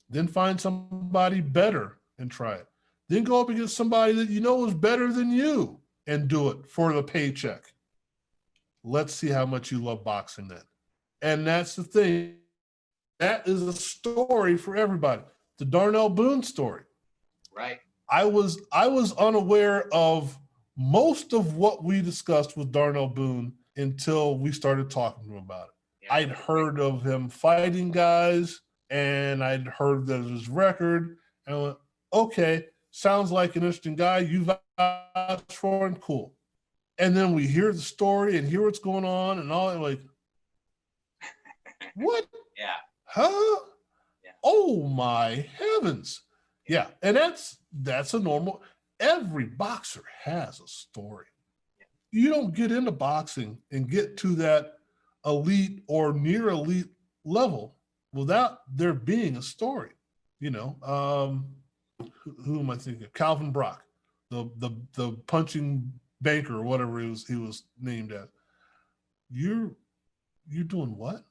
Then find somebody better and try it. Then go up against somebody that you know is better than you and do it for the paycheck. Let's see how much you love boxing then. And that's the thing. That is a story for everybody. The Darnell Boone story. Right. I was unaware of most of what we discussed with Darnell Boone until we started talking to him about it. Yeah. I'd heard of him fighting guys, and I'd heard that his record, and I went, okay, sounds like an interesting guy. You've asked for him, cool. And then we hear the story and hear what's going on and all, and like, what? Yeah. Huh? Yeah. Oh my heavens. Yeah. And that's a normal, every boxer has a story. Yeah. You don't get into boxing and get to that elite or near elite level without there being a story. You know, who am I thinking of? Calvin Brock, the punching banker or whatever he was named as. You're doing what?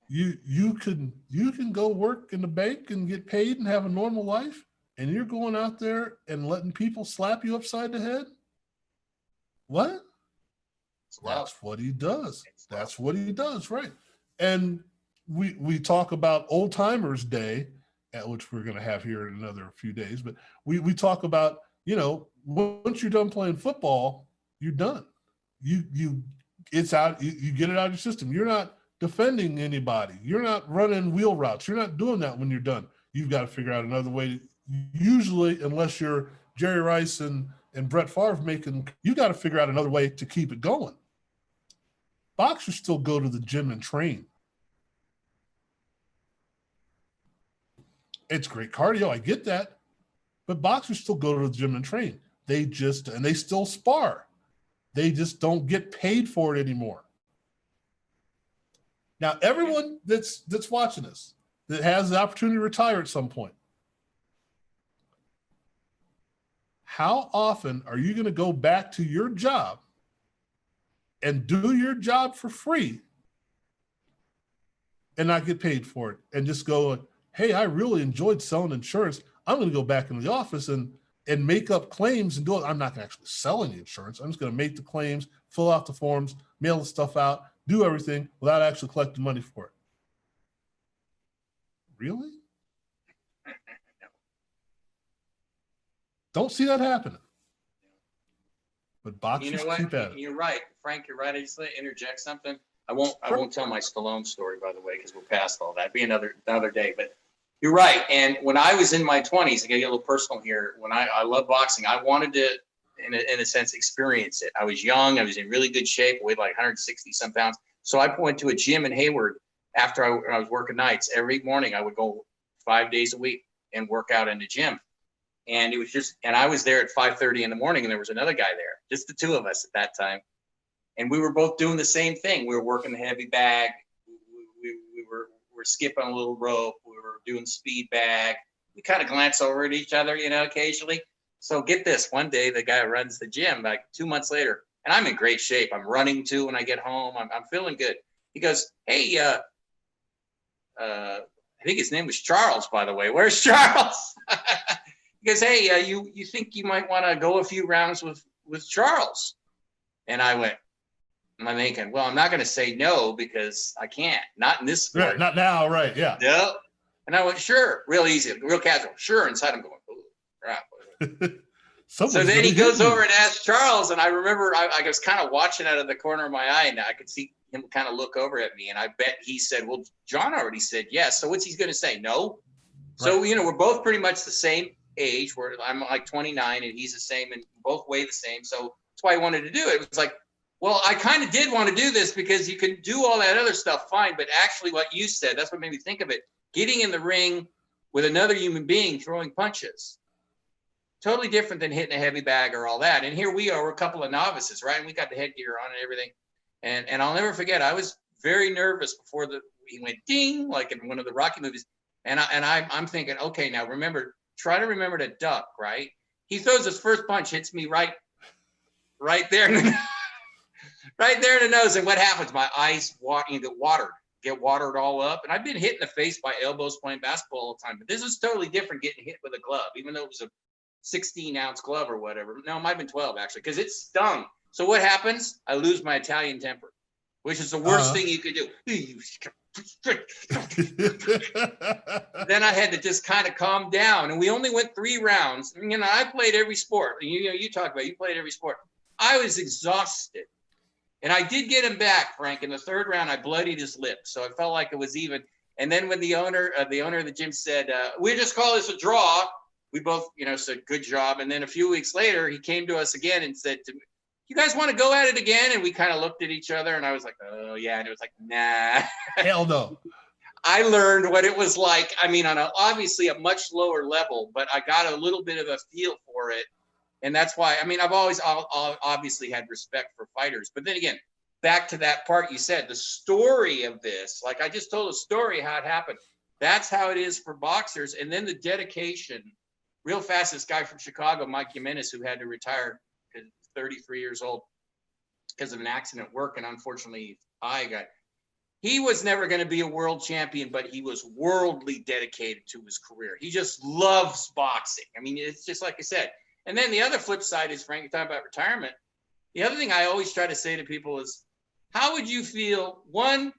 You can go work in the bank and get paid and have a normal life, and you're going out there and letting people slap you upside the head? What? That's what he does. That's what he does, right? And we talk about Old Timers Day, at which we're going to have here in another few days, but we talk about, you know, once you're done playing football, you're done. It's out. You get it out of your system. You're not defending anybody. You're not running wheel routes. You're not doing that when you're done. You've got to figure out another way. Usually, unless you're Jerry Rice and Brett Favre you've got to figure out another way to keep it going. Boxers still go to the gym and train. It's great cardio. I get that. But boxers still go to the gym and train. They still spar. They just don't get paid for it anymore. Now, everyone that's watching this, that has the opportunity to retire at some point, how often are you going to go back to your job and do your job for free and not get paid for it and just go, hey, I really enjoyed selling insurance. I'm going to go back into the office and make up claims and do it. I'm not going to actually sell any insurance. I'm just going to make the claims, fill out the forms, mail the stuff out, do everything without actually collecting money for it. Really? Don't see that happening. But boxers keep at it. You're right, Frank. You're right. I just want to interject something. I won't tell my Stallone story, by the way, because we're past all that. It'd be another day. But you're right. And when I was in my 20s, I get a little personal here. When I love boxing, I wanted to, in a sense, experience it. I was young. I was in really good shape. Weighed like 160 some pounds. So I went to a gym in Hayward after I was working nights. Every morning I would go 5 days a week and work out in the gym. And it was and I was there at 5:30 in the morning, and there was another guy there, just the two of us at that time. And we were both doing the same thing. We were working the heavy bag. We were skipping a little rope. We were doing speed bag. We kind of glance over at each other, occasionally. So get this, one day the guy runs the gym, like 2 months later, and I'm in great shape. I'm running too when I get home. I'm feeling good. He goes, hey, I think his name was Charles, by the way. Where's Charles? He goes, hey, you think you might want to go a few rounds with Charles? And I went, I'm thinking, well, I'm not going to say no because I can't. Not in this sport. Right, not now, right? Yeah. Yep. And I went, sure, real easy, real casual. Sure. Inside I'm going, oh, crap. So then he goes over and asks Charles, and I remember I was kind of watching out of the corner of my eye, and I could see him kind of look over at me, and I bet he said, well, John already said yes. So what's he going to say? No. So, Right. we're both pretty much the same age. I'm like 29 and he's the same, and both weigh the same. So that's why I wanted to do it. It was like, well, I kind of did want to do this because you can do all that other stuff fine. But actually what you said, that's what made me think of it. Getting in the ring with another human being throwing punches. Totally different than hitting a heavy bag or all that. And here we are, we're a couple of novices, right? And we got the headgear on and everything. And I'll never forget, I was very nervous before he went ding, like in one of the Rocky movies. And I'm thinking, okay, now try to remember to duck, right? He throws his first punch, hits me right there, right there in the nose. And what happens? My eyes get watered all up. And I've been hit in the face by elbows playing basketball all the time. But this is totally different getting hit with a glove, even though it was a 16-ounce glove or whatever. No, it might have been 12 actually, because it stung. So what happens? I lose my Italian temper, which is the worst thing you could do. Then I had to just kind of calm down, and we only went 3 rounds. I played every sport. You talk about you played every sport. I was exhausted, and I did get him back, Frank. In the 3rd round, I bloodied his lip, so I felt like it was even. And then when the owner of the gym said, "We just call this a draw," we both, said, "Good job." And then a few weeks later, he came to us again and said to me, "You guys want to go at it again?" And we kind of looked at each other, and I was like, "Oh yeah," and it was like, "Nah." Hell no. I learned what it was like. I mean, on obviously a much lower level, but I got a little bit of a feel for it. And that's why, I've always obviously had respect for fighters. But then again, back to that part you said, the story of this, like I just told a story how it happened. That's how it is for boxers. And then the dedication, real fast, this guy from Chicago, Mike Jimenez, who had to retire at 33 years old because of an accident at work. And unfortunately, he was never going to be a world champion, but he was worldly dedicated to his career. He just loves boxing. It's just like I said. And then the other flip side is, Frank, you're talking about retirement. The other thing I always try to say to people is, how would you feel, one,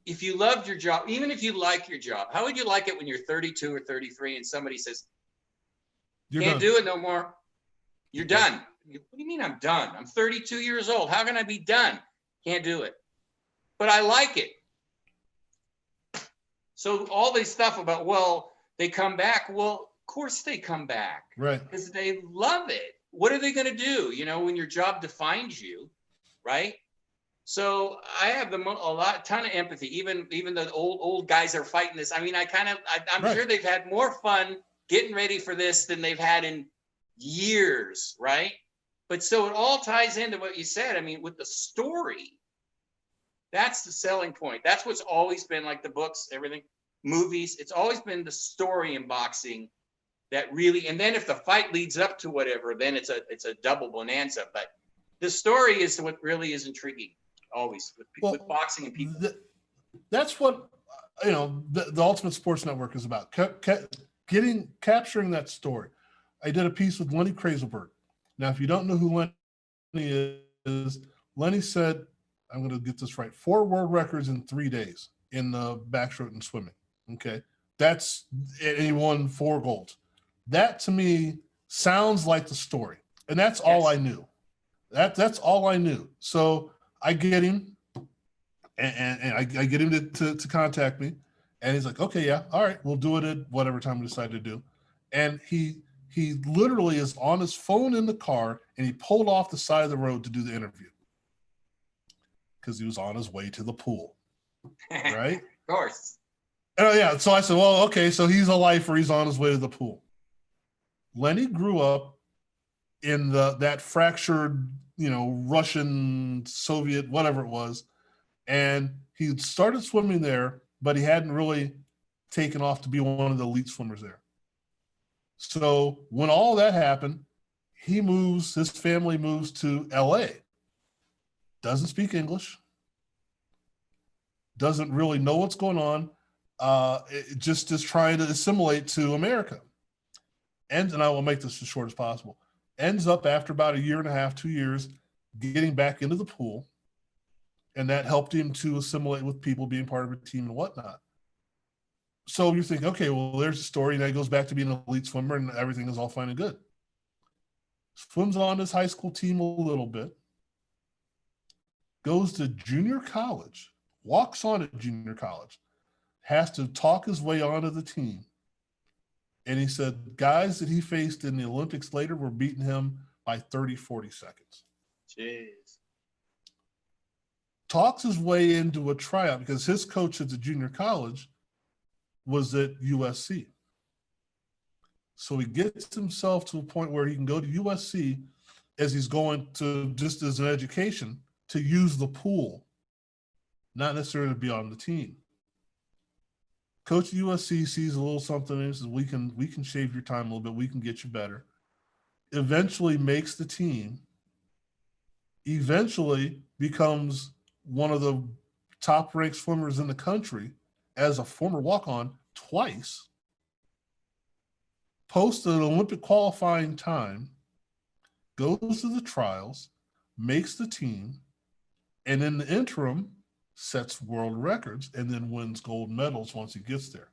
if you loved your job, even if you like your job, how would you like it when you're 32 or 33 and somebody says, can't do it no more. You're done. What do you mean I'm done? I'm 32 years old. How can I be done? Can't do it. But I like it. So all this stuff about, well, they come back. Well, of course they come back. Right. Because they love it. What are they going to do? When your job defines you, right? So I have ton of empathy. Even the old guys are fighting this. I'm right. Sure they've had more fun getting ready for this than they've had in years, right? But so it all ties into what you said. With the story. That's the selling point. That's what's always been, like the books, everything, movies. It's always been the story in boxing that really, and then if the fight leads up to whatever, then it's a double bonanza. But the story is what really is intriguing, always with boxing and people. That's what the Ultimate Sports Network is about. Capturing that story. I did a piece with Lenny Krazelberg. Now, if you don't know who Lenny is, Lenny said, I'm going to get this right, 4 world records in 3 days in the backstroke and swimming. Okay. And he won 4 golds. That to me sounds like the story. And that's all I knew. That's all I knew. So I get him and I get him to contact me. And he's like, okay, yeah, all right, we'll do it at whatever time we decide to do. And he literally is on his phone in the car, and he pulled off the side of the road to do the interview because he was on his way to the pool, right? Of course. Oh yeah. So I said, well, okay, so he's a lifer. He's on his way to the pool. Lenny grew up in that fractured, Russian, Soviet, whatever it was, and he started swimming there, but he hadn't really taken off to be one of the elite swimmers there. So when all that happened, his family moves to LA. Doesn't speak English. Doesn't really know what's going on. It just is trying to assimilate to America. And I will make this as short as possible. Ends up after about 1.5 years, 2 years, getting back into the pool. And that helped him to assimilate with people, being part of a team and whatnot. So you think, okay, well, there's a story. Now he goes back to being an elite swimmer and everything is all fine and good. Swims on his high school team a little bit, goes to junior college, walks on at junior college, has to talk his way onto the team. And he said guys that he faced in the Olympics later were beating him by 30, 40 seconds. Jeez. Talks his way into a tryout because his coach at the junior college was at USC. So he gets himself to a point where he can go to USC as he's going to, just as an education, to use the pool, not necessarily to be on the team. Coach at USC sees a little something and says, we can shave your time a little bit. We can get you better. Eventually makes the team. Eventually becomes one of the top-ranked swimmers in the country as a former walk-on twice. Posted an Olympic qualifying time, goes to the trials, makes the team, and in the interim sets world records and then wins gold medals once he gets there.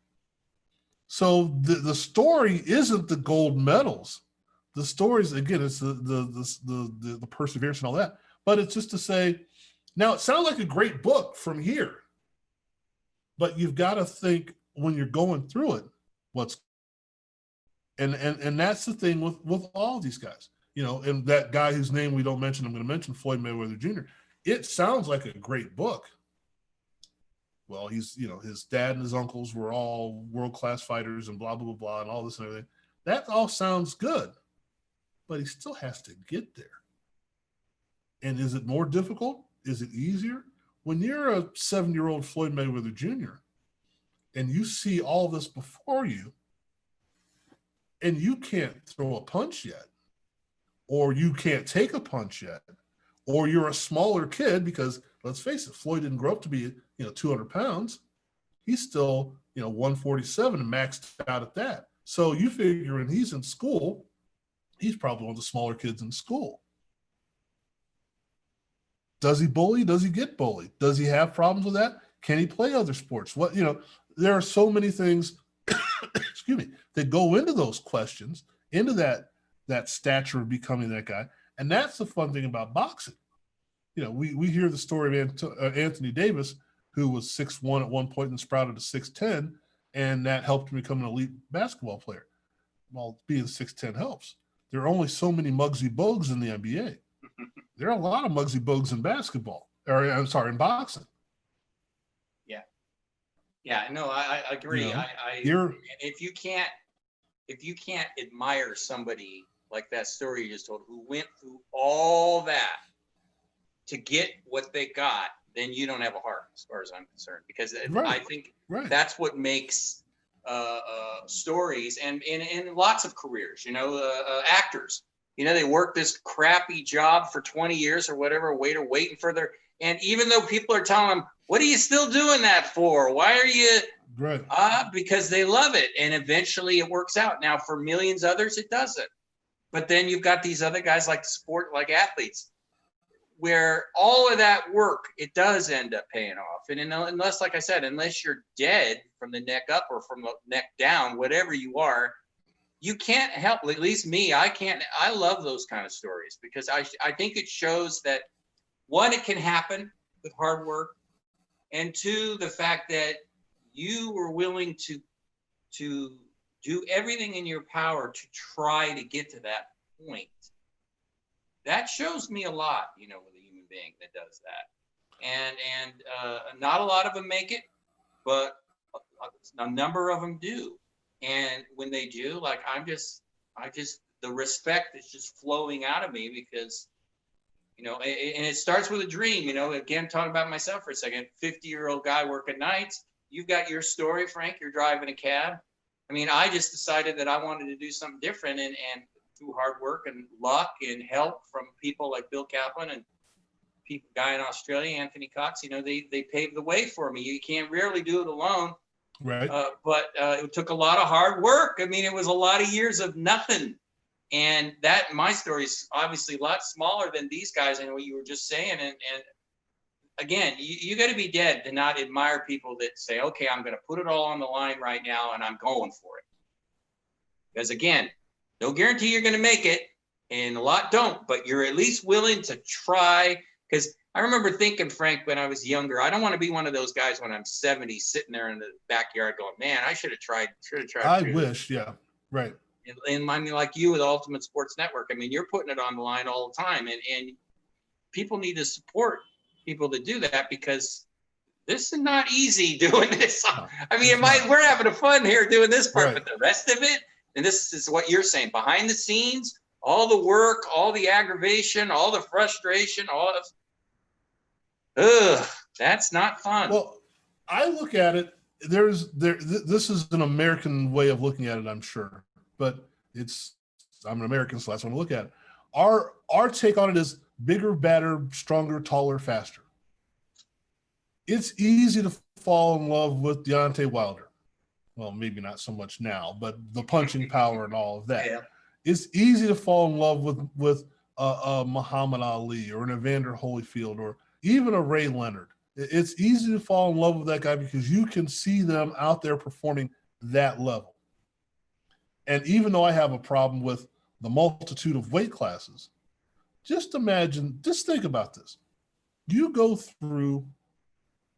So the story isn't the gold medals. The story is, again, it's the perseverance and all that. But it's just to say, now it sounds like a great book from here, but you've got to think when you're going through it, what's and that's the thing with all these guys, you know, and that guy whose name we don't mention, I'm going to mention, Floyd Mayweather Jr. It sounds like a great book. Well, he's, you know, his dad and his uncles were all world-class fighters and blah, blah, blah, blah, and all this and everything. That all sounds good, but he still has to get there. And is it more difficult? Is it easier? When you're a 7-year-old Floyd Mayweather Jr. and you see all this before you, and you can't throw a punch yet, or you can't take a punch yet, or you're a smaller kid, because let's face it, Floyd didn't grow up to be, 200 pounds. He's still, 147 and maxed out at that. So you figure when he's in school, he's probably one of the smaller kids in school. Does he bully? Does he get bullied? Does he have problems with that? Can he play other sports? What, there are so many things, excuse me, that go into those questions, into that stature of becoming that guy. And that's the fun thing about boxing. We hear the story of Anthony Davis, who was 6'1" at one point and sprouted to 6'10", and that helped him become an elite basketball player. Well, being 6'10" helps. There are only so many Muggsy Bogues in the NBA. There are a lot of Muggsy Bogues in basketball, or I'm sorry, in boxing. Yeah, no, I agree. If you can't admire somebody like that story you just told, who went through all that to get what they got, then you don't have a heart, as far as I'm concerned. Because right. I think that's what makes stories and in lots of careers, actors, they work this crappy job for 20 years or whatever, waiting for their, and even though people are telling them, what are you still doing that for? Why are you? Right. Because they love it. And eventually it works out. Now, for millions others, it doesn't. But then you've got these other guys like athletes, where all of that work, it does end up paying off. And unless, like I said, unless you're dead from the neck up or from the neck down, whatever you are, you can't help, at least me, I love those kind of stories, because I think it shows that, one, it can happen with hard work, and two, the fact that you were willing to do everything in your power to try to get to that point. That shows me a lot, with a human being that does that. And not a lot of them make it, but a number of them do. And when they do, like, the respect is just flowing out of me, because, and it starts with a dream, again, talking about myself for a second, 50-year-old guy working nights. You've got your story, Frank, you're driving a cab. I mean, I just decided that I wanted to do something different, and through hard work and luck and help from people like Bill Kaplan and guy in Australia, Anthony Cox, they paved the way for me. You can't rarely do it alone. Right. But it took a lot of hard work. I mean, it was a lot of years of nothing. And my story is obviously a lot smaller than these guys and what you were just saying. And again, you got to be dead to not admire people that say, okay, I'm going to put it all on the line right now and I'm going for it. Because again, no guarantee you're going to make it, and a lot don't, but you're at least willing to try. Because I remember thinking, Frank, when I was younger, I don't want to be one of those guys when I'm 70 sitting there in the backyard going, man, I should have tried. I wish, yeah, right. And I mean, like you with Ultimate Sports Network, I mean, you're putting it on the line all the time, and people need to support people to do that, because this is not easy doing this. I mean, we're having a fun here doing this part, right. But the rest of it, and this is what you're saying, behind the scenes, all the work, all the aggravation, all the frustration, all of, that's not fun. Well, I look at it, this is an American way of looking at it, I'm sure, but I'm an American, so that's what I look at it. Our take on it is bigger, better, stronger, taller, faster. It's easy to fall in love with Deontay Wilder. Well, maybe not so much now, but the punching power and all of that. Yeah. It's easy to fall in love with Muhammad Ali or an Evander Holyfield or even a Ray Leonard. It's easy to fall in love with that guy because you can see them out there performing that level. And even though I have a problem with the multitude of weight classes, just think about this. You go through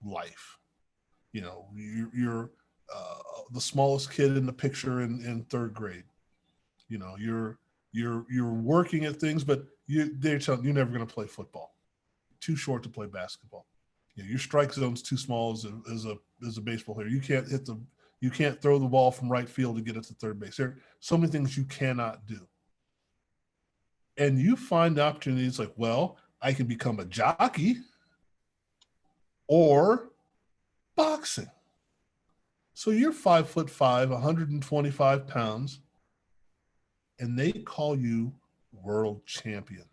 life. You know, you're the smallest kid in the picture in third grade. You know, you're working at things, but they're telling you you're never going to play football. Too short to play basketball. You know, your strike zone's too small as a baseball player. You can't throw the ball from right field to get it to third base. There are so many things you cannot do. And you find opportunities like, well, I can become a jockey or boxing. So you're 5'5", 125 pounds, and they call you world champion.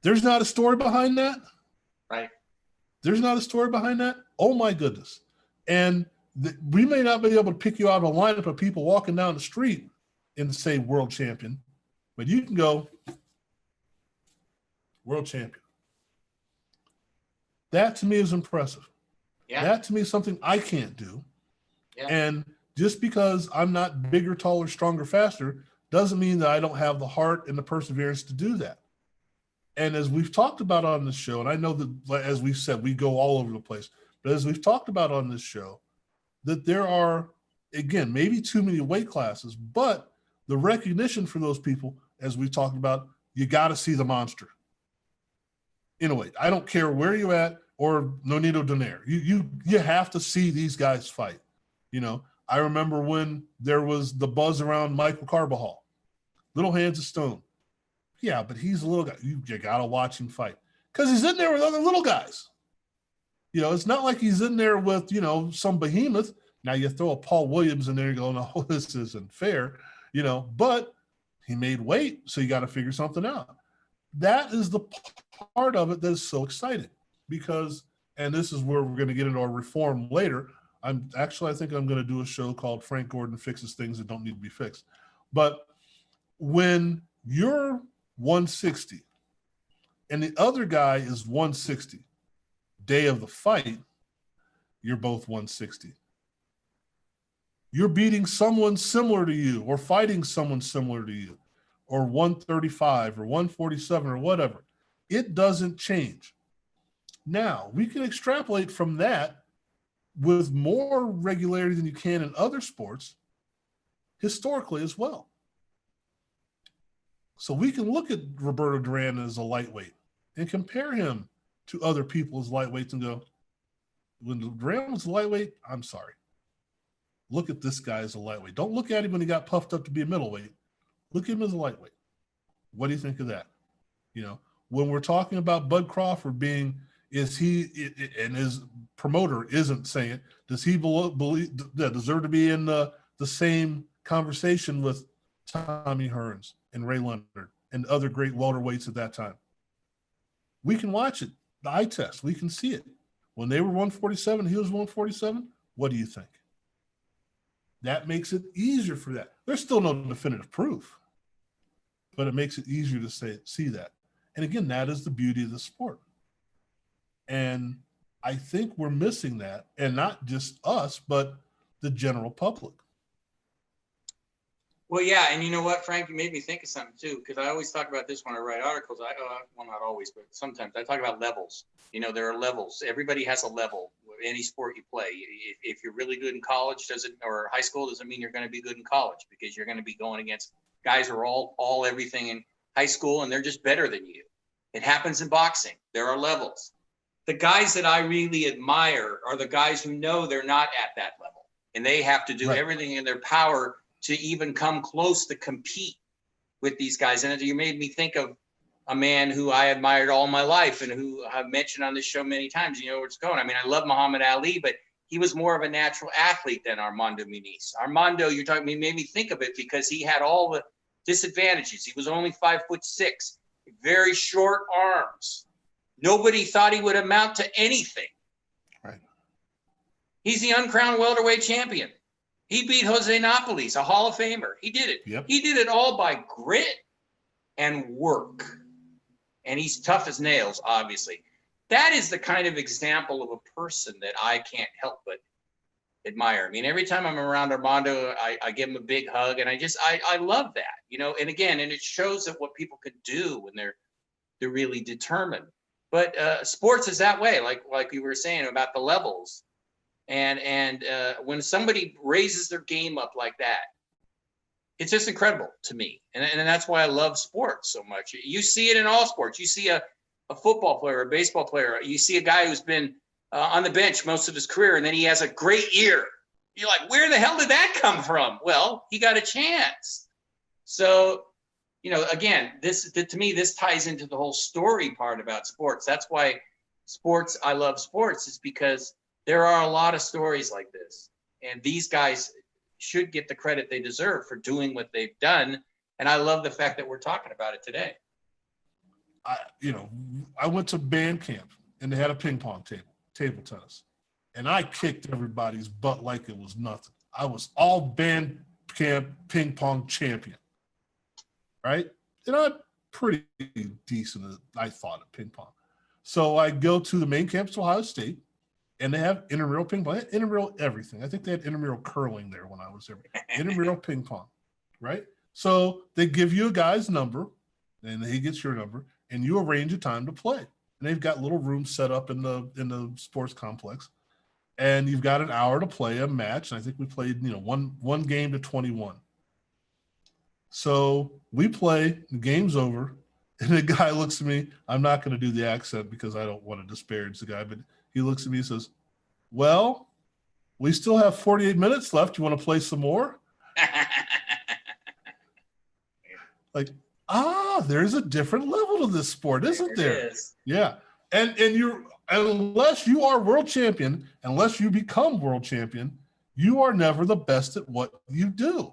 There's not a story behind that. Right. There's not a story behind that. Oh my goodness. And we may not be able to pick you out of a lineup of people walking down the street and say world champion, but you can go world champion. That to me is impressive. Yeah. That to me is something I can't do. Yeah. And just because I'm not bigger, taller, stronger, faster doesn't mean that I don't have the heart and the perseverance to do that. And as we've talked about on this show, and I know that, as we've said, we go all over the place, but as we've talked about on this show, that there are, again, maybe too many weight classes, but the recognition for those people, as we talked about, you got to see the monster. In a way, I don't care where you're at or Nonito Donaire. You have to see these guys fight. You know, I remember when there was the buzz around Michael Carbajal, Little Hands of Stone. Yeah, but he's a little guy. You got to watch him fight because he's in there with other little guys. You know, it's not like he's in there with, you know, some behemoth. Now you throw a Paul Williams in there, you go, no, this isn't fair, you know, but he made weight, so you got to figure something out. That is the part of it that is so exciting because, and this is where we're going to get into our reform later. I think I'm going to do a show called Frank Gordon Fixes Things That Don't Need to Be Fixed. But when you're 160 and the other guy is 160, day of the fight, you're both 160. You're beating someone similar to you or fighting someone similar to you or 135 or 147 or whatever. It doesn't change. Now, we can extrapolate from that with more regularity than you can in other sports historically as well. So we can look at Roberto Duran as a lightweight and compare him to other people as lightweights and go, when Duran was a lightweight, I'm sorry. Look at this guy as a lightweight. Don't look at him when he got puffed up to be a middleweight. Look at him as a lightweight. What do you think of that? You know, when we're talking about Bud Crawford being, is he, and his promoter isn't saying it, does he deserve to be in the same conversation with Tommy Hearns and Ray Leonard and other great welterweights at that time? We can watch it, the eye test. We can see it. When they were 147, he was 147. What do you think? That makes it easier for that. There's still no definitive proof, but it makes it easier to see that. And again, that is the beauty of the sport. And I think we're missing that, and not just us, but the general public. Well, yeah, and you know what, Frank, you made me think of something too, because I always talk about this when I write articles. Well, not always, but sometimes I talk about levels. You know, there are levels. Everybody has a level. Any sport you play, if you're really good in college, or high school, doesn't mean you're going to be good in college, because you're going to be going against guys who are all everything in high school, and they're just better than you. It happens in boxing. There are levels. The guys that I really admire are the guys who know they're not at that level, and they have to do everything in their power to even come close to compete with these guys. And you made me think of a man who I admired all my life and who I've mentioned on this show many times. You know where it's going. I mean, I love Muhammad Ali, but he was more of a natural athlete than Armando Muniz. Armando, he made me think of it because he had all the disadvantages. He was only 5'6", very short arms. Nobody thought he would amount to anything. Right. He's the uncrowned welterweight champion. He beat Jose Napoles, a Hall of Famer. He did it. Yep. He did it all by grit and work. And he's tough as nails, obviously. That is the kind of example of a person that I can't help but admire. I mean, every time I'm around Armando, I give him a big hug, and I love that, you know. And again, and it shows that what people can do when they're really determined. But sports is that way, like you were saying about the levels. And when somebody raises their game up like that, it's just incredible to me. And that's why I love sports so much. You see it in all sports. You see a football player, a baseball player. You see a guy who's been on the bench most of his career, and then he has a great year. You're like, where the hell did that come from? Well, he got a chance. So, you know, again, to me, this ties into the whole story part about sports. That's why I love sports, is because there are a lot of stories like this, and these guys should get the credit they deserve for doing what they've done. And I love the fact that we're talking about it today. I went to band camp, and they had a ping pong table tennis, and I kicked everybody's butt like it was nothing. I was all band camp ping pong champion, right? And I'm pretty decent, I thought, at ping pong. So I go to the main campus, Ohio State, and they have intramural ping pong, intramural everything. I think they had intramural curling there when I was there. Intramural ping pong, right? So they give you a guy's number, and he gets your number, and you arrange a time to play. And they've got little rooms set up in the sports complex, and you've got an hour to play a match. And I think we played, one game to 21. So we play, the game's over, and the guy looks at me. I'm not going to do the accent because I don't want to disparage the guy, but he looks at me and says, well, we still have 48 minutes left. You want to play some more? Like, there's a different level to this sport, isn't there? Is. Yeah. And unless you are world champion, unless you become world champion, you are never the best at what you do.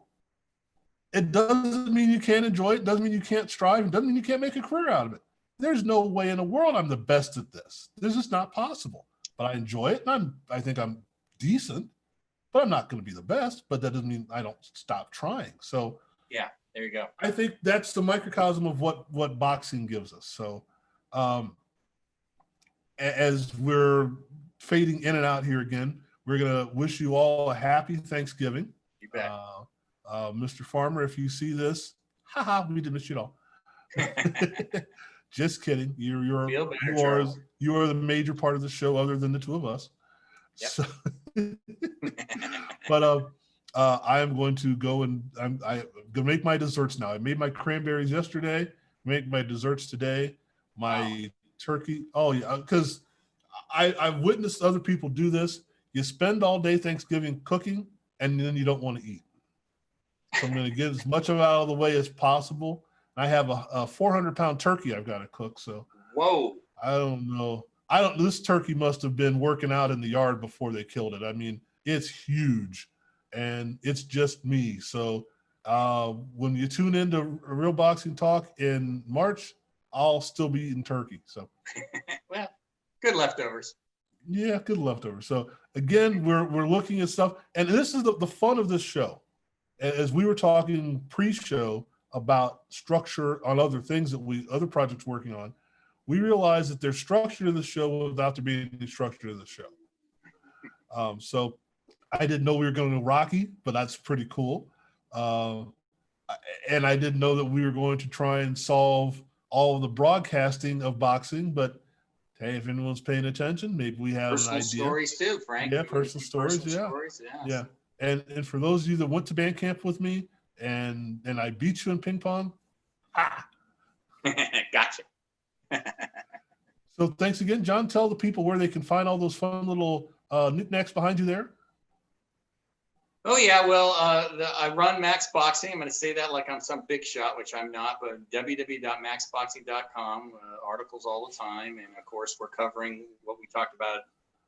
It doesn't mean you can't enjoy it. It doesn't mean you can't strive. It doesn't mean you can't make a career out of it. There's no way in the world I'm the best at this. This is not possible. But I enjoy it, and I think I'm decent, but I'm not going to be the best. But that doesn't mean I don't stop trying. So yeah, there you go. I think that's the microcosm of what boxing gives us. So as we're fading in and out here again, we're going to wish you all a happy Thanksgiving. You bet. Mr. Farmer, if you see this, we didn't miss you at all. Just kidding. You are the major part of the show, other than the two of us. Yep. So, but I am going to go and I'm going to make my desserts now. I made my cranberries yesterday. Make my desserts today. My turkey. Oh yeah, because I've witnessed other people do this. You spend all day Thanksgiving cooking, and then you don't want to eat. So I'm going to get as much of it out of the way as possible. I have a 400-pound turkey I've got to cook. So whoa, I don't know. This turkey must have been working out in the yard before they killed it. I mean, it's huge, and it's just me. So when you tune into Real Boxing Talk in March, I'll still be eating turkey. So well, good leftovers. Yeah, good leftovers. So again, we're looking at stuff, and this is the fun of this show. As we were talking pre-show about structure on other things other projects working on, we realized that there's structure to the show without there being any structure to the show. So I didn't know we were going to Rocky, but that's pretty cool. And I didn't know that we were going to try and solve all of the broadcasting of boxing, but hey, if anyone's paying attention, maybe we have personal an idea. stories too, Frank. Yeah, personal stories. Yeah. Stories, Yeah. And for those of you that went to band camp with me and I beat you in ping pong, Gotcha. So thanks again, John. Tell the people where they can find all those fun little knickknacks behind you there. Oh yeah, well, I run Max Boxing. I'm going to say that like I'm some big shot, which I'm not, but www.maxboxing.com, articles all the time. And of course, we're covering what we talked about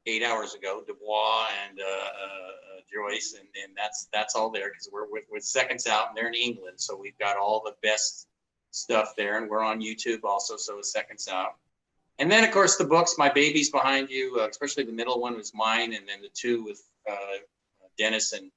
8 hours ago, Dubois and Joyce, and that's all there because we're with Seconds Out, and they're in England, so we've got all the best stuff there, and we're on YouTube also, so is Seconds Out. And then, of course, the books, my babies behind you, especially the middle one was mine, and then the two with Dennis and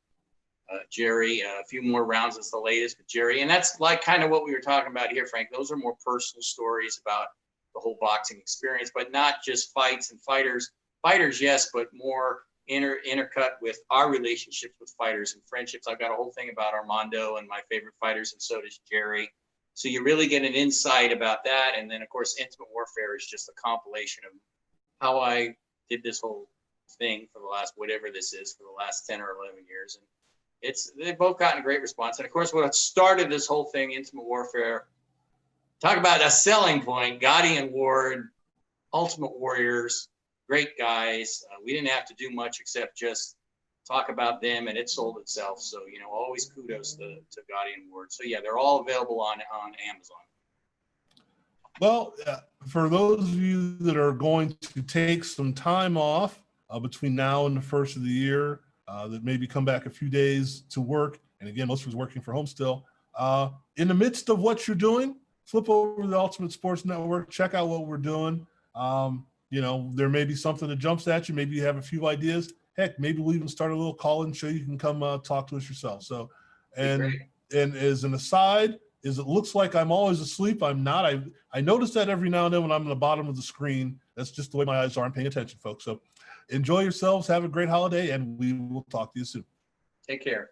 Jerry. A few more rounds is the latest with Jerry. And that's like kind of what we were talking about here, Frank. Those are more personal stories about the whole boxing experience, but not just fights and fighters. Fighters, yes, but more intercut with our relationships with fighters and friendships. I've got a whole thing about Armando and my favorite fighters, and so does Jerry. So you really get an insight about that. And then, of course, Intimate Warfare is just a compilation of how I did this whole thing for the last, whatever this is, for the last 10 or 11 years. And they've both gotten a great response. And of course, what started this whole thing, Intimate Warfare, talk about a selling point, Gotti and Ward, Ultimate Warriors, great guys. We didn't have to do much except just talk about them, and it sold itself. So, always kudos to Gotti and Ward. So yeah, they're all available on Amazon. Well, for those of you that are going to take some time off between now and the first of the year, that maybe come back a few days to work, and again, most of us working from home still, in the midst of what you're doing, flip over to the Ultimate Sports Network, check out what we're doing. There may be something that jumps at you. Maybe you have a few ideas. Heck, maybe we'll even start a little call-in show. You can come talk to us yourself. So, and as an aside, it looks like I'm always asleep. I'm not. I notice that every now and then when I'm in the bottom of the screen. That's just the way my eyes are. I'm paying attention, folks. So enjoy yourselves. Have a great holiday, and we will talk to you soon. Take care.